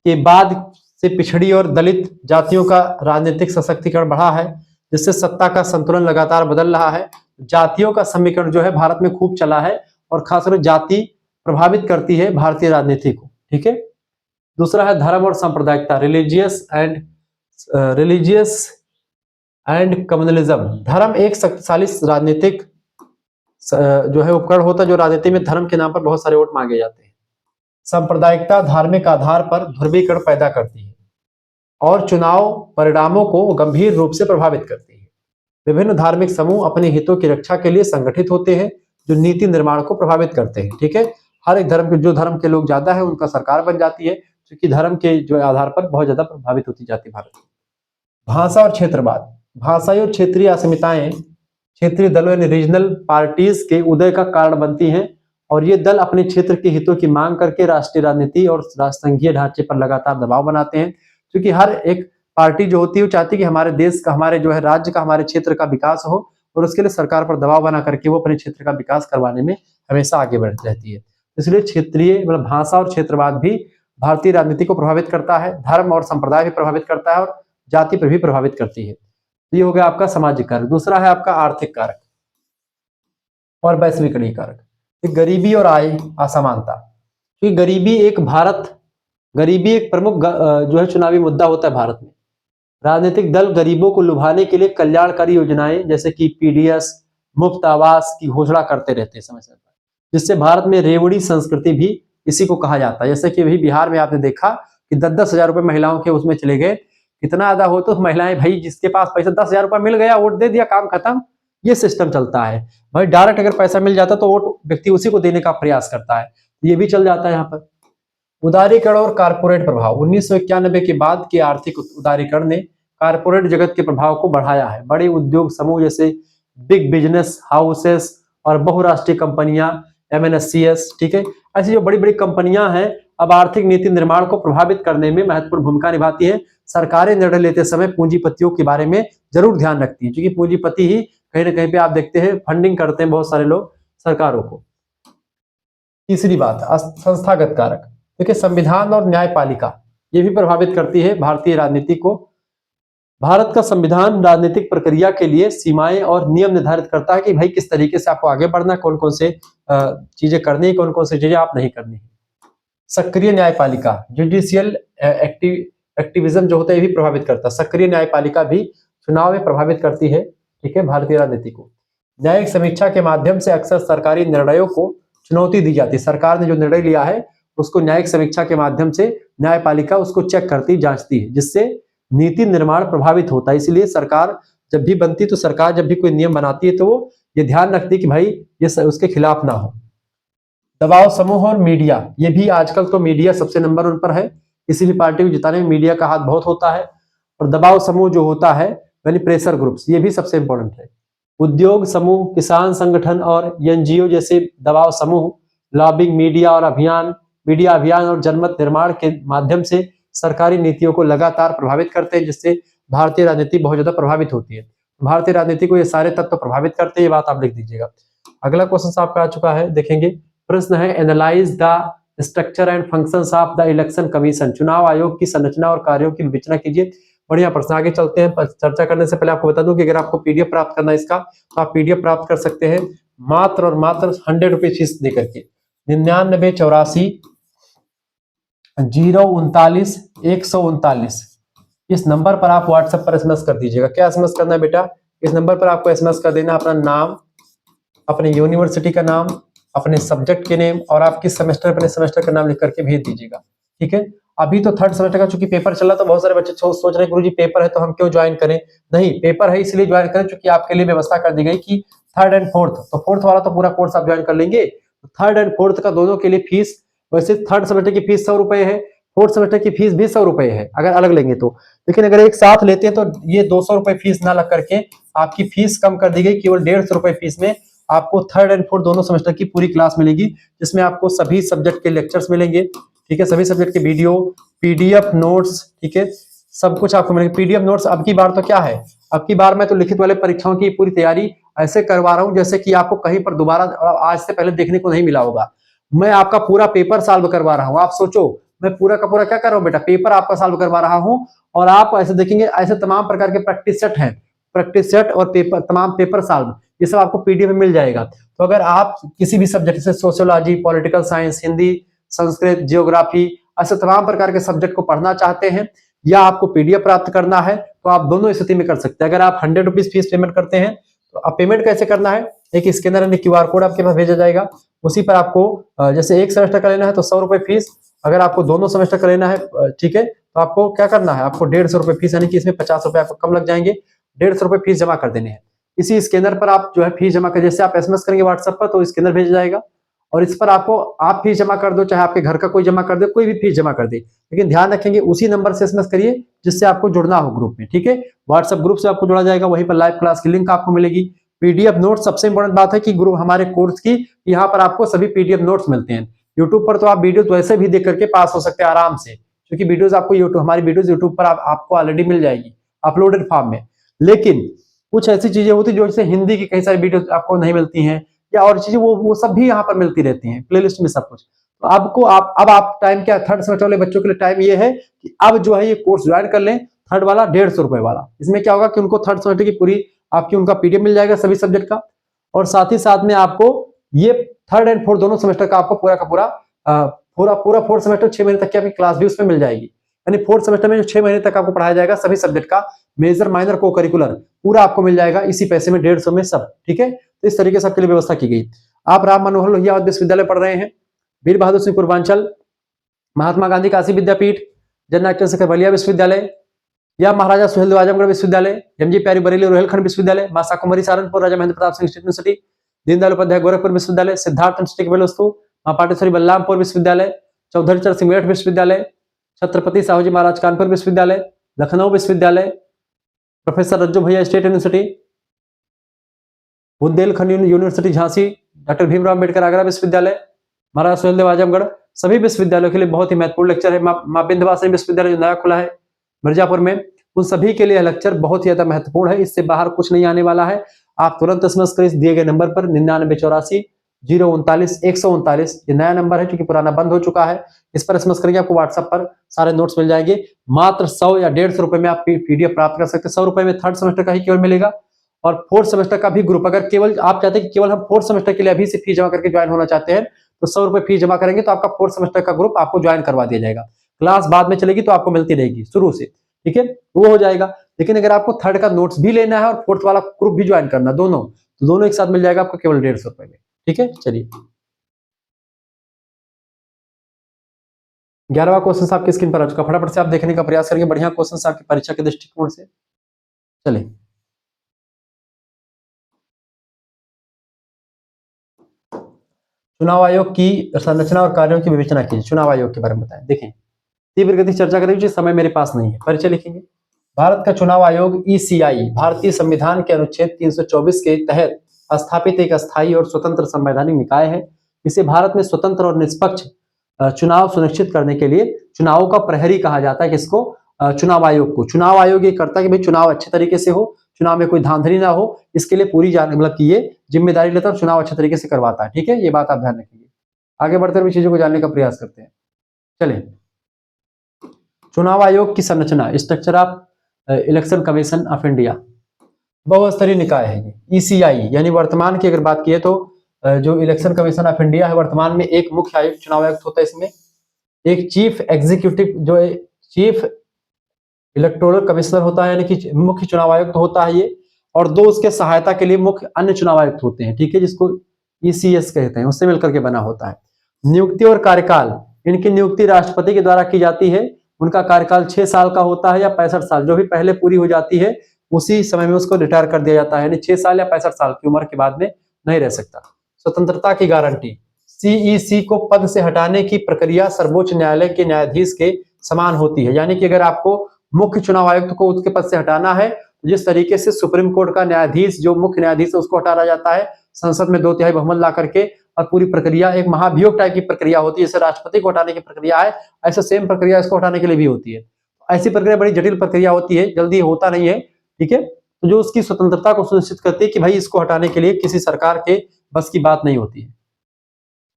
के बाद से पिछड़ी और दलित जातियों का राजनीतिक सशक्तिकरण बढ़ा है, जिससे सत्ता का संतुलन लगातार बदल रहा है। जातियों का समीकरण जो है भारत में खूब चला है और खासकर जाति प्रभावित करती है भारतीय राजनीति को, ठीक है। दूसरा है धर्म और सांप्रदायिकता, रिलीजियस एंड कम्युनलिज्म। धर्म एक शक्तिशाली राजनीतिक जो है उपकरण होता है, जो राजनीति में धर्म के नाम पर बहुत सारे वोट मांगे जाते हैं। सांप्रदायिकता धार्मिक आधार पर ध्रुवीकरण पैदा करती है और चुनाव परिणामों को गंभीर रूप से प्रभावित करती है। विभिन्न धार्मिक समूह अपने हितों की रक्षा के लिए संगठित होते हैं, जो नीति निर्माण को प्रभावित करते हैं, ठीक है। हर एक धर्म के, जो धर्म के लोग ज्यादा है उनका सरकार बन जाती है, क्योंकि धर्म के जो आधार पर बहुत ज्यादा प्रभावित होती जाती है भारत में। भाषा और क्षेत्रवाद, भाषाई और क्षेत्रीय अस्मिताएं क्षेत्रीय दलों यानी रीजनल पार्टीज के उदय का कारण बनती हैं और ये दल अपने क्षेत्र के हितों की मांग करके राष्ट्रीय राजनीति और संघीय ढांचे पर लगातार दबाव बनाते हैं, क्योंकि हर एक पार्टी जो होती है वो चाहती है कि हमारे देश का, हमारे जो है राज्य का, हमारे क्षेत्र का विकास हो और उसके लिए सरकार पर दबाव बना करके वो अपने क्षेत्र का विकास करवाने में हमेशा आगे बढ़ती रहती है। इसलिए क्षेत्रीय मतलब भाषा और क्षेत्रवाद भी भारतीय राजनीति को प्रभावित करता है, धर्म और संप्रदाय भी प्रभावित करता है और जाति पर भी प्रभावित करती है। ये हो गया आपका सामाजिक कारक। दूसरा है आपका आर्थिक कारक और वैश्वीकरण कारक, गरीबी और आय असमानता। क्योंकि गरीबी एक प्रमुख जो है चुनावी मुद्दा होता है भारत में। राजनीतिक दल गरीबों को लुभाने के लिए कल्याणकारी योजनाएं जैसे कि पीडीएस, मुफ्त आवास की घोषणा करते रहते हैं समय समय पर, जिससे भारत में रेवड़ी संस्कृति भी इसी को कहा जाता है। जैसे कि अभी बिहार में आपने देखा कि 10-10 हजार रुपए महिलाओं के उसमें चले गए, कितना ज्यादा हो तो महिलाएं, भाई जिसके पास पैसा 10 हजार रुपया मिल गया वोट दे दिया, काम खत्म। ये सिस्टम चलता है भाई, डायरेक्ट अगर पैसा मिल जाता तो वोट व्यक्ति उसी को देने का प्रयास करता है, ये भी चल जाता है यहाँ पर। उदारीकरण और कारपोरेट प्रभाव, 1991 के बाद के आर्थिक उदारीकरण ने कारपोरेट जगत के प्रभाव को बढ़ाया है। बड़े उद्योग समूह जैसे बिग बिजनेस हाउसेस और बहुराष्ट्रीय कंपनियां MNCs, ठीक है, ऐसी जो बड़ी बड़ी कंपनियां हैं अब आर्थिक नीति निर्माण को प्रभावित करने में महत्वपूर्ण भूमिका निभाती है। सरकारें निर्णय लेते समय पूंजीपतियों के बारे में जरूर ध्यान रखती है, क्योंकि पूंजीपति ही कहीं ना कहीं पे आप देखते हैं फंडिंग करते हैं बहुत सारे लोग सरकारों को। तीसरी बात संस्थागत कारक, देखिए संविधान और न्यायपालिका ये भी प्रभावित करती है भारतीय राजनीति को। भारत का संविधान राजनीतिक प्रक्रिया के लिए सीमाएं और नियम निर्धारित करता है कि भाई किस तरीके से आपको आगे बढ़ना, कौन कौन से चीजें करनी है, कौन कौन सी चीजें आप नहीं करनी है। सक्रिय न्यायपालिका, जुडिशियल एक्टिविज्म जो होता है ये भी प्रभावित करता है। सक्रिय न्यायपालिका भी चुनाव में प्रभावित करती है, ठीक है, भारतीय राजनीति को। न्यायिक समीक्षा के माध्यम से अक्सर सरकारी निर्णयों को चुनौती दी जाती है। सरकार ने जो निर्णय लिया है उसको न्यायिक समीक्षा के माध्यम से न्यायपालिका उसको चेक करती, जांचती है, जिससे नीति निर्माण प्रभावित होता है। इसलिए सरकार जब भी बनती तो सरकार जब भी कोई नियम बनाती है तो वो ये ध्यान रखती कि भाई ये उसके खिलाफ ना हो। दबाव समूह और मीडिया, ये भी आजकल तो मीडिया सबसे नंबर 1 पर है। किसी भी पार्टी को जिताने में मीडिया का हाथ बहुत होता है। और दबाव समूह जो होता है यानी प्रेशर ग्रुप्स, ये भी सबसे इंपॉर्टेंट है। उद्योग समूह, किसान संगठन और एनजीओ जैसे दबाव समूह लॉबिंग, मीडिया अभियान और जनमत निर्माण के माध्यम से सरकारी नीतियों को लगातार प्रभावित करते हैं, जिससे भारतीय राजनीति बहुत ज्यादा प्रभावित होती है। भारतीय राजनीति को ये सारे तत्व प्रभावित करते हैं, ये बात आप लिख दीजिएगा। अगला क्वेश्चन आपका आ चुका है, देखेंगे। प्रश्न है, analyse the structure and functions of the election commission. चुनाव आयोग की संरचना और कार्यों की विवेचना कीजिए। बढ़िया प्रश्न, आगे चलते हैं। चर्चा करने से पहले आपको बता दूं कि अगर आपको पीडीएफ प्राप्त करना है इसका, तो आप पीडीएफ प्राप्त कर सकते हैं मात्र और मात्र 100 रुपीज फीस देकर के। 9984 039 139 इस नंबर पर आप व्हाट्सएप पर एसएमएस कर दीजिएगा। क्या एसएमएस करना है बेटा? इस नंबर पर आपको एसएमएस कर देना अपना नाम, अपने यूनिवर्सिटी का नाम, अपने सब्जेक्ट के नेम और आप किस सेमेस्टर अपने सेमेस्टर का नाम लिख करके भेज दीजिएगा। ठीक है, अभी तो 3rd सेमेस्टर का चूंकि पेपर चला, तो बहुत सारे बच्चे सोच रहे गुरुजी पेपर है तो हम क्यों ज्वाइन करें। नहीं, पेपर है इसलिए ज्वाइन करें क्योंकि आपके लिए व्यवस्था कर दी गई कि 3rd एंड 4th, तो 4th वाला तो पूरा कोर्स आप ज्वाइन कर लेंगे। 3rd एंड 4th का दोनों के लिए फीस, वैसे 3rd सेमेस्टर की फीस 100 रुपए है, 4th सेमेस्टर की फीस भी 100 रुपए है अगर अलग लेंगे तो। लेकिन अगर एक साथ लेते हैं तो ये 200 रुपए फीस ना लग करके आपकी फीस कम कर दी गई, केवल 150 रुपए फीस में आपको 3rd एंड 4th दोनों सेमेस्टर की पूरी क्लास मिलेगी, जिसमें आपको सभी सब्जेक्ट के लेक्चर्स मिलेंगे। ठीक है, सभी सब्जेक्ट के वीडियो, पीडीएफ नोट्स, ठीक है, सब कुछ आपको मिलेगा। पीडीएफ नोट्स अब की बार तो क्या है, अब की बार मैं तो लिखित वाले परीक्षाओं की पूरी तैयारी ऐसे करवा रहा हूं जैसे कि आपको कहीं पर दोबारा आज से पहले देखने को नहीं मिला होगा। मैं आपका पूरा पेपर सॉल्व करवा रहा हूं। आप सोचो, मैं पूरा का पूरा क्या कर रहा हूं बेटा, पेपर आपका सॉल्व करवा रहा हूं। और आप ऐसे देखेंगे, ऐसे तमाम प्रकार के प्रैक्टिस सेट हैं, प्रैक्टिस सेट और पेपर, तमाम पेपर सॉल्व, ये सब आपको पीडीएफ में मिल जाएगा। तो अगर आप किसी भी सब्जेक्ट से sociology, political science, Hindi, Sanskrit, geography, ऐसे तमाम प्रकार के सब्जेक्ट को पढ़ना चाहते हैं या आपको पीडीएफ प्राप्त करना है, तो आप दोनों स्थिति में कर सकते हैं। अगर आप 100 रुपीज फीस पेमेंट करते हैं तो आप पेमेंट कैसे करना है, एक स्कैनर यानी क्यूआर कोड आपके पास भेजा जाएगा, उसी पर आपको जैसे एक सेमेस्टर का लेना है तो 100 रुपए फीस, अगर आपको दोनों सेमेस्टर का लेना है, ठीक है, तो आपको क्या करना है, आपको 150 रुपए फीस, यानी कि इसमें 50 रुपए आपको कम लग जाएंगे, 150 रुपए फीस जमा कर देने हैं। इसी स्कैनर पर आप जो है फीस जमा कर, जैसे आप एसएमएस करेंगे व्हाट्सएप पर तो स्कैनर भेजा जाएगा और इस पर आपको आप फीस जमा कर दो, चाहे आपके घर का कोई जमा कर दे, कोई भी फीस जमा कर दे, लेकिन ध्यान रखेंगे उसी नंबर से एसएमएस करिए जिससे आपको जुड़ना हो ग्रुप में। ठीक है, व्हाट्सएप ग्रुप से आपको जोड़ा जाएगा, वहीं पर लाइव क्लास की लिंक आपको मिलेगी। पीडीएफ नोट, सबसे इंपॉर्टेंट बात है कि ग्रुप हमारे कोर्स की यहाँ पर आपको सभी पीडीएफ नोट्स मिलते हैं। यूट्यूब पर तो आप वीडियो वैसे भी देख करके पास हो सकते हैं आराम से, क्योंकि वीडियोस आपको यूट्यूब, हमारी वीडियोस यूट्यूब पर आपको ऑलरेडी मिल जाएगी अपलोडेड फॉर्म में। लेकिन कुछ ऐसी चीजें होती है जो जैसे हिंदी की कई सारी वीडियो आपको नहीं मिलती हैं, या और चीजें वो सब भी यहाँ पर मिलती रहती हैं प्लेलिस्ट में सब कुछ। तो आपको अब आप टाइम क्या, 3rd सेमेस्टर वाले बच्चों के लिए टाइम ये है कि अब जो है ये कोर्स ज्वाइन कर लें, 3rd वाला 150 रुपए वाला। इसमें क्या होगा कि उनको 3rd सेमेस्टर की पूरी आपकी उनका पीडीएफ मिल जाएगा सभी सब्जेक्ट का, और साथ ही साथ में आपको ये 3rd एंड 4th दोनों सेमेस्टर का आपको पूरा का पूरा 4th सेमेस्टर 6 महीने तक की आपकी क्लास भी उसमें मिल जाएगी। यानी 4th सेमेस्टर में जो 6 महीने तक आपको पढ़ाया जाएगा सभी सब्जेक्ट का, मेजर, माइनर, को करिकुलर, पूरा आपको मिल जाएगा इसी पैसे में, 150 में सब। ठीक है, तो इस तरीके से आपके लिए व्यवस्था की गई। आप राम मनोहर लोहिया विश्वविद्यालय पढ़ रहे हैं, वीर बहादुर सिंह पूर्वांचल, महात्मा गांधी काशी विद्यापीठ, जननायक चंद्रशेखर बलिया विश्वविद्यालय, या महाराजा सुहेलदेव आजमगढ़ विश्वविद्यालय, एमजी प्यारी बरेली रोहिलखंड विश्वविद्यालय, मां शाकुंभरी सहारनपुर, राजा महेंद्र प्रताप सिंह यूनिवर्सिटी, दीनदयाल उपाध्याय गोरखपुर विश्वविद्यालय, सिद्धार्थ इंस्टीट्यूट बेलवस्तु, मां पाटेश्वरी बलरामपुर विश्वविद्यालय, चौधरी चरण सिंह मेरठ विश्वविद्यालय, छत्रपति साहूजी महाराज कानपुर विश्वविद्यालय, लखनऊ विश्वविद्यालय, प्रोफेसर रज्जू भैया state university, Bundelkhand university Jhansi, doctor Bhimrao Ambedkar Agra विश्वविद्यालय, महाराजा सुहेलदेव आजमगढ़, सभी विश्वविद्यालयों के लिए बहुत ही महत्वपूर्ण लेक्चर है। मां विंध्यवासिनी विश्वविद्यालय जो नया खुला है मिर्जापुर में, उन सभी के लिए लेक्चर बहुत ही ज्यादा महत्वपूर्ण है, इससे बाहर कुछ नहीं आने वाला है। आप तुरंत एसएमएस करें दिए गए नंबर पर 9984 039 139, ये नया नंबर है क्योंकि पुराना बंद हो चुका है। इस पर एसएमएस करेंगे, आपको व्हाट्सएप पर सारे नोट्स मिल जाएंगे। मात्र 100 या 150 रुपए में आप पीडीएफ प्राप्त कर सकते हैं। 100 रुपए में 3rd सेमेस्टर का ही केवल मिलेगा, और 4th सेमेस्टर का भी ग्रुप, अगर केवल आप चाहते हैं कि केवल हम 4th सेमेस्टर के लिए अभी से फीस जमा करके ज्वाइन होना चाहते हैं, तो 100 रुपए फीस जमा करेंगे तो आपका 4th सेमेस्टर का ग्रुप आपको ज्वाइन करवा दिया जाएगा। क्लास बाद में चलेगी तो आपको मिलती रहेगी शुरू से, ठीक है, वो हो जाएगा। लेकिन अगर आपको 3rd का नोट्स भी लेना है और 4th वाला ग्रुप भी ज्वाइन करना, दोनों, तो दोनों एक साथ मिल जाएगा आपको केवल 150 रुपए में। ठीक है, चलिए 11वां क्वेश्चन आपकी स्क्रीन पर आ चुका, फटाफट से आप देखने का प्रयास करेंगे, बढ़िया क्वेश्चन आपकी परीक्षा के दृष्टिकोण से। चलिए चुनाव आयोग की संरचना और कार्यों की विवेचना कीजिए। चुनाव आयोग के बारे में बताएं। देखें, तीव्र गति से चर्चा करेंगे, समय मेरे पास नहीं है, परिचय लिखेंगे। भारत का चुनाव आयोग ईसीआई भारतीय संविधान के अनुच्छेद 324 के तहत स्थापित एक अस्थायी और स्वतंत्र संवैधानिक निकाय है। इसे भारत में स्वतंत्र और निष्पक्ष चुनाव सुनिश्चित करने के लिए चुनावों का प्रहरी कहा जाता है। किसको? चुनाव आयोग को। चुनाव आयोग ये करता है कि भाई चुनाव अच्छे तरीके से हो, चुनाव में कोई धांधली ना हो, इसके लिए पूरी मतलब कि ये जिम्मेदारी लेता है और चुनाव अच्छे तरीके से करवाता है। ठीक है, ये बात आप ध्यान रखिए। आगे बढ़ते हुए चीजों को जानने का प्रयास करते हैं। चलिए, चुनाव आयोग की संरचना, structure of election commission of India, बहुस्तरीय निकाय है ये। ईसीआई यानी वर्तमान की अगर बात की तो जो इलेक्शन कमीशन ऑफ इंडिया है, वर्तमान में एक मुख्य आयुक्त चुनाव आयुक्त होता है इसमें, एक चीफ एग्जीक्यूटिव जो है चीफ इलेक्टोरल कमिश्नर होता है, यानी कि मुख्य चुनाव आयुक्त होता है ये, और दो उसके सहायता के लिए मुख्य अन्य चुनाव आयुक्त होते हैं। ठीक है, जिसको ईसीएस कहते हैं, उससे मिलकर के बना होता है। नियुक्ति और कार्यकाल, इनकी नियुक्ति राष्ट्रपति के द्वारा की जाती है। उनका कार्यकाल 6 साल का होता है या 65 साल, जो भी पहले पूरी हो जाती है उसी समय में उसको रिटायर कर दिया जाता है, यानी 6 साल या 65 साल की उम्र के बाद में नहीं रह सकता। स्वतंत्रता की गारंटी, सीईसी को पद से हटाने की प्रक्रिया सर्वोच्च न्यायालय के न्यायाधीश के समान होती है। यानी कि अगर आपको मुख्य चुनाव आयुक्त को उसके पद से हटाना है, जिस तरीके से सुप्रीम कोर्ट का न्यायाधीश जो मुख्य न्यायाधीश है उसको हटाया जाता है संसद में 2/3 बहुमत ला करके, और पूरी प्रक्रिया एक महाभियोग टाइप की प्रक्रिया होती है, जैसे राष्ट्रपति को हटाने की प्रक्रिया है, ऐसा सेम प्रक्रिया इसको हटाने के लिए भी होती है। ऐसी प्रक्रिया बड़ी जटिल प्रक्रिया होती है, जल्दी होता नहीं है। ठीक है, तो जो उसकी स्वतंत्रता को सुनिश्चित करती है कि भाई इसको हटाने के लिए किसी सरकार के बस की बात नहीं होती है।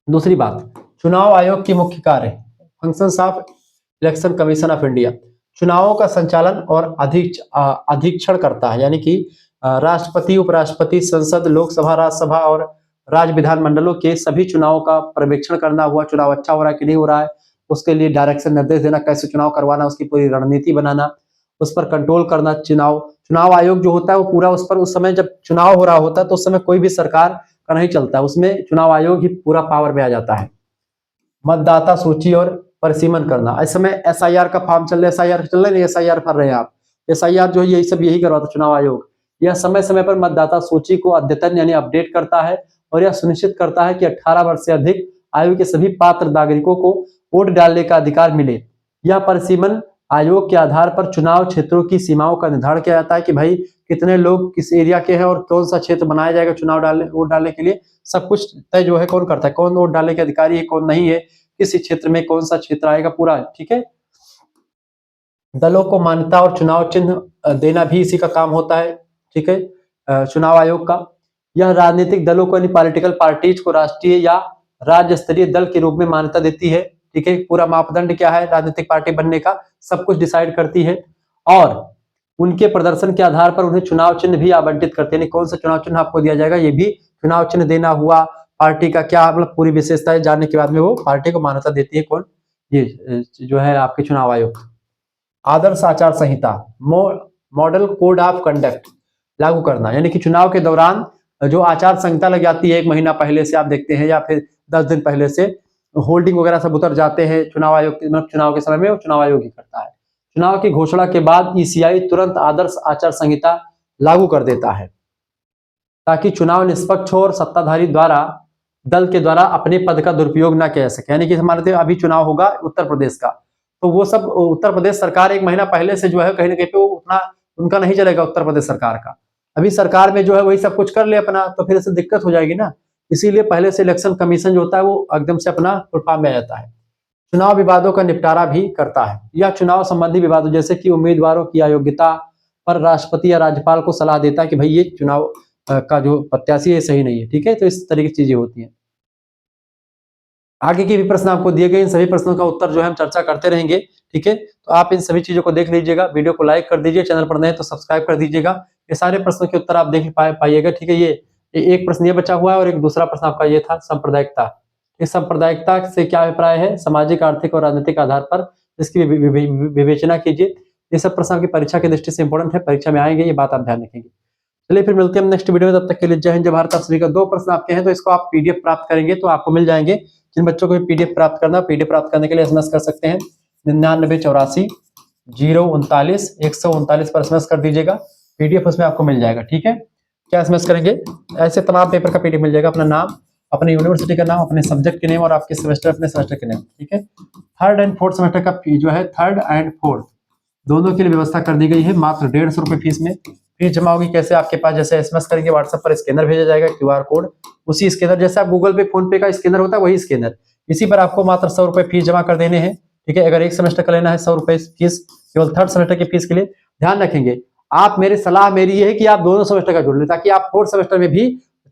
दूसरी बात, चुनाव आयोग की मुख्य कार्य, functions of election commission of India, चुनावों का संचालन और अधीक्षण करता है। यानी कि राष्ट्रपति, उपराष्ट्रपति, संसद, लोकसभा, राज्यसभा और राज्य विधानमंडलों के सभी चुनावों का पर्यवेक्षण करना, हुआ चुनाव अच्छा हो रहा है कि नहीं हो रहा है, उसके लिए डायरेक्शन, निर्देश देना, कैसे चुनाव करवाना, उसकी पूरी रणनीति बनाना, उस पर कंट्रोल करना। चुनाव आयोग जो होता है वो पूरा उस पर, उस समय जब चुनाव हो रहा होता है तो उस समय कोई भी सरकार का नहीं चलता, उसमें चुनाव आयोग ही पूरा पावर में आ जाता है। मतदाता सूची और परिसीमन करना, इस समय एसआईआर का फॉर्म चल रहा है, एसआईआर चल रहा है, एसआईआर भर रहे हैं आप, एसआईआर जो है यही सब यही करवाता चुनाव आयोग। यह समय समय पर मतदाता सूची को अद्यतन यानी अपडेट करता है और यह सुनिश्चित करता है कि 18 वर्ष से अधिक आयु के सभी पात्र नागरिकों को वोट डालने का अधिकार मिले। यह परिसीमन आयोग के आधार पर चुनाव क्षेत्रों की सीमाओं का निर्धारण किया जाता है कि भाई कितने लोग किस एरिया के हैं और कौन सा क्षेत्र बनाया जाएगा चुनाव डालने, वोट डालने के लिए, सब कुछ तय जो है कौन करता है, कौन वोट डालने के अधिकारी है, कौन नहीं है, किस क्षेत्र में कौन सा क्षेत्र आएगा पूरा। ठीक है, दलों को मान्यता और चुनाव चिन्ह देना भी इसी का काम होता है। ठीक है, चुनाव आयोग का। यह राजनीतिक दलों को यानी पॉलिटिकल पार्टीज को राष्ट्रीय या राज्य स्तरीय दल के रूप में मान्यता देती है। ठीक है, पूरा मापदंड क्या है राजनीतिक पार्टी बनने का, सब कुछ डिसाइड करती है, और उनके प्रदर्शन के आधार पर उन्हें चुनाव चिन्ह भी आवंटित करते हैं। कौन सा चुनाव चिन्ह आपको दिया जाएगा, ये भी चुनाव चिन्ह देना हुआ, पार्टी का क्या मतलब पूरी विशेषताएं जानने के बाद में वो पार्टी को मान्यता देती है। कौन? ये जो है आपके चुनाव आयोग। आदर्श आचार संहिता, मॉडल कोड ऑफ कंडक्ट लागू करना, यानी कि चुनाव के दौरान जो आचार संहिता लग जाती है 1 महीना पहले से, आप देखते हैं, या फिर 10 दिन पहले से होल्डिंग वगैरह सब उतर जाते हैं चुनाव आयोग मतलब चुनाव के समय में, वो चुनाव आयोग ही करता है। चुनाव की घोषणा के बाद ईसीआई तुरंत आदर्श आचार संहिता लागू कर देता है ताकि चुनाव निष्पक्ष हो और सत्ताधारी द्वारा दल के द्वारा अपने पद का दुरुपयोग ना किया जा सके। यानी कि हमारे अभी चुनाव होगा उत्तर प्रदेश का, तो वो सब उत्तर प्रदेश सरकार 1 महीना पहले से जो है कहीं ना कहीं पे वो उतना उनका नहीं चलेगा उत्तर प्रदेश सरकार का। अभी सरकार में जो है वही सब कुछ कर ले अपना, तो फिर इससे दिक्कत हो जाएगी ना। इसीलिए पहले से इलेक्शन कमीशन जो होता है वो एकदम से अपना फुल में आ जाता है। चुनाव विवादों का निपटारा भी करता है। यह चुनाव संबंधी विवादों जैसे कि उम्मीदवारों की अयोग्यता पर राष्ट्रपति या राज्यपाल को सलाह देता है कि भाई ये चुनाव का जो प्रत्याशी है सही नहीं है। ठीक है, तो इस तरीके की चीजें होती हैं। आगे के भी प्रश्न आपको दिए गए, इन सभी प्रश्नों का उत्तर जो है हम चर्चा करते रहेंगे। ठीक है, तो आप इन सभी चीजों को देख लीजिएगा, वीडियो को लाइक कर दीजिए, चैनल पर नए तो सब्सक्राइब कर दीजिएगा। ये सारे प्रश्नों के उत्तर आप देख पाइएगा। ठीक है, ये एक प्रश्न ये बचा हुआ है और एक दूसरा प्रश्न आपका ये था सांप्रदायिकता। इस सांप्रदायिकता से क्या अभिप्राय है, सामाजिक, आर्थिक और राजनीतिक आधार पर इसकी विवेचना कीजिए। ये सब प्रश्न आपकी परीक्षा की दृष्टि से इंपॉर्टेंट है, परीक्षा में आएंगे, ये बात आप ध्यान रखेंगे। चलिए फिर मिलते हैं हम नेक्स्ट वीडियो में, तब तक के लिए जय हिंद जय भारत। आप सभी का 2 प्रश्न आपके हैं तो इसको आप पीडीएफ प्राप्त करेंगे तो आपको मिल जाएंगे। जिन बच्चों को पीडीएफ प्राप्त करना, पीडीएफ प्राप्त करने के लिए एसएमएस कर सकते हैं 9984 039 139 पर एसएमएस कर दीजिएगा, पीडीएफ उसमें आपको मिल जाएगा। ठीक है, क्या एसएमएस करेंगे, ऐसे तमाम पेपर का पीडीएफ मिल जाएगा, अपना नाम, अपने यूनिवर्सिटी का नाम, अपने सब्जेक्ट के नेम और आपके सेमेस्टर अपने सेमेस्टर के नेम। ठीक है, थर्ड एंड फोर्थ सेमेस्टर का फी जो है, थर्ड एंड फोर्थ दोनों के लिए व्यवस्था कर दी गई है मात्र 150 रुपए फीस में। फीस जमा होगी कैसे, आपके पास जैसे एसएमएस करेंगे व्हाट्सएप पर स्कैनर भेजा जाएगा, क्यूआर कोड, उसी स्कैनर जैसे आप गूगल पे फोन पे का स्कैनर होता है वही स्कैनर, इसी पर आपको मात्र 100 रुपए फीस जमा कर देने हैं। ठीक है, अगर एक सेमेस्टर का लेना है 100 रुपए फीस केवल थर्ड सेमेस्टर की फीस के लिए। ध्यान रखेंगे आप, मेरी सलाह मेरी ये है कि आप दोनों सेमेस्टर का जोड़ लें, ताकि आप फोर्थ सेमेस्टर में भी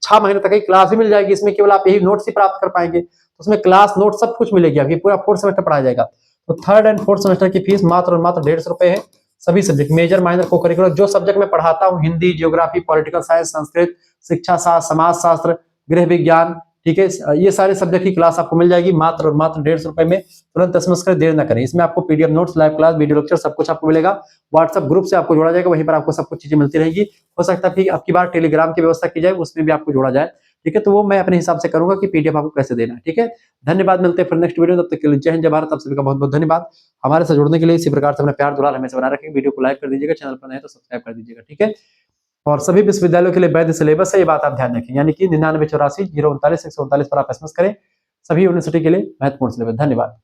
6 महीने तक की क्लास भी मिल जाएगी, इसमें केवल आप यही नोट्स ही प्राप्त कर पाएंगे, तो उसमें क्लास नोट सब कुछ मिलेगी, आपकी पूरा फोर्थ सेमेस्टर पढ़ाया जाएगा। तो थर्ड एंड फोर्थ सेमेस्टर की फीस मात्र और मात्र 150 रुपए है। सभी सब्जेक्ट मेजर माइनर को करिकुलर, जो सब्जेक्ट मैं पढ़ाता हूँ, Hindi, geography, political science, Sanskrit, शिक्षा शास्त्र, समाज शास्त्र, गृह विज्ञान, ठीक है, ये सारे सब्जेक्ट की क्लास आपको मिल जाएगी मात्र और मात्र 150 रुपए में। तुरंत एसएमएस करें, देर ना करें। इसमें आपको PDF notes, live class, video lecture सब कुछ आपको मिलेगा। व्हाट्सएप ग्रुप से आपको जोड़ा जाएगा, वहीं पर आपको सब कुछ चीजें मिलती रहेगी। हो सकता है कि आपकी बार टेलीग्राम की व्यवस्था की जाए, उसमें भी आपको जोड़ा जाए। ठीक है, तो वो मैं अपने हिसाब से करूंगा कि पीडीएफ आपको कैसे देना है। ठीक है, धन्यवाद, मिलते हैं फिर नेक्स्ट वीडियो, तब तक के लिए जय हिंद जय भारत। आप सभी का बहुत बहुत धन्यवाद। हमारे साथ जुड़ने के लिए इसी प्रकार से अपना प्यार दुलार हमेशा बनाए रखेंगे। वीडियो को लाइक कर दीजिएगा, चैनल पर नए तो सब्सक्राइब कर दीजिएगा। ठीक है, और सभी विश्वविद्यालयों के लिए वैध सिलेबस है, ये बात आप ध्यान रखें, यानी कि 9984 039 139 पर आप एसएमएस करें। सभी यूनिवर्सिटी के लिए महत्वपूर्ण सिलेबस। धन्यवाद।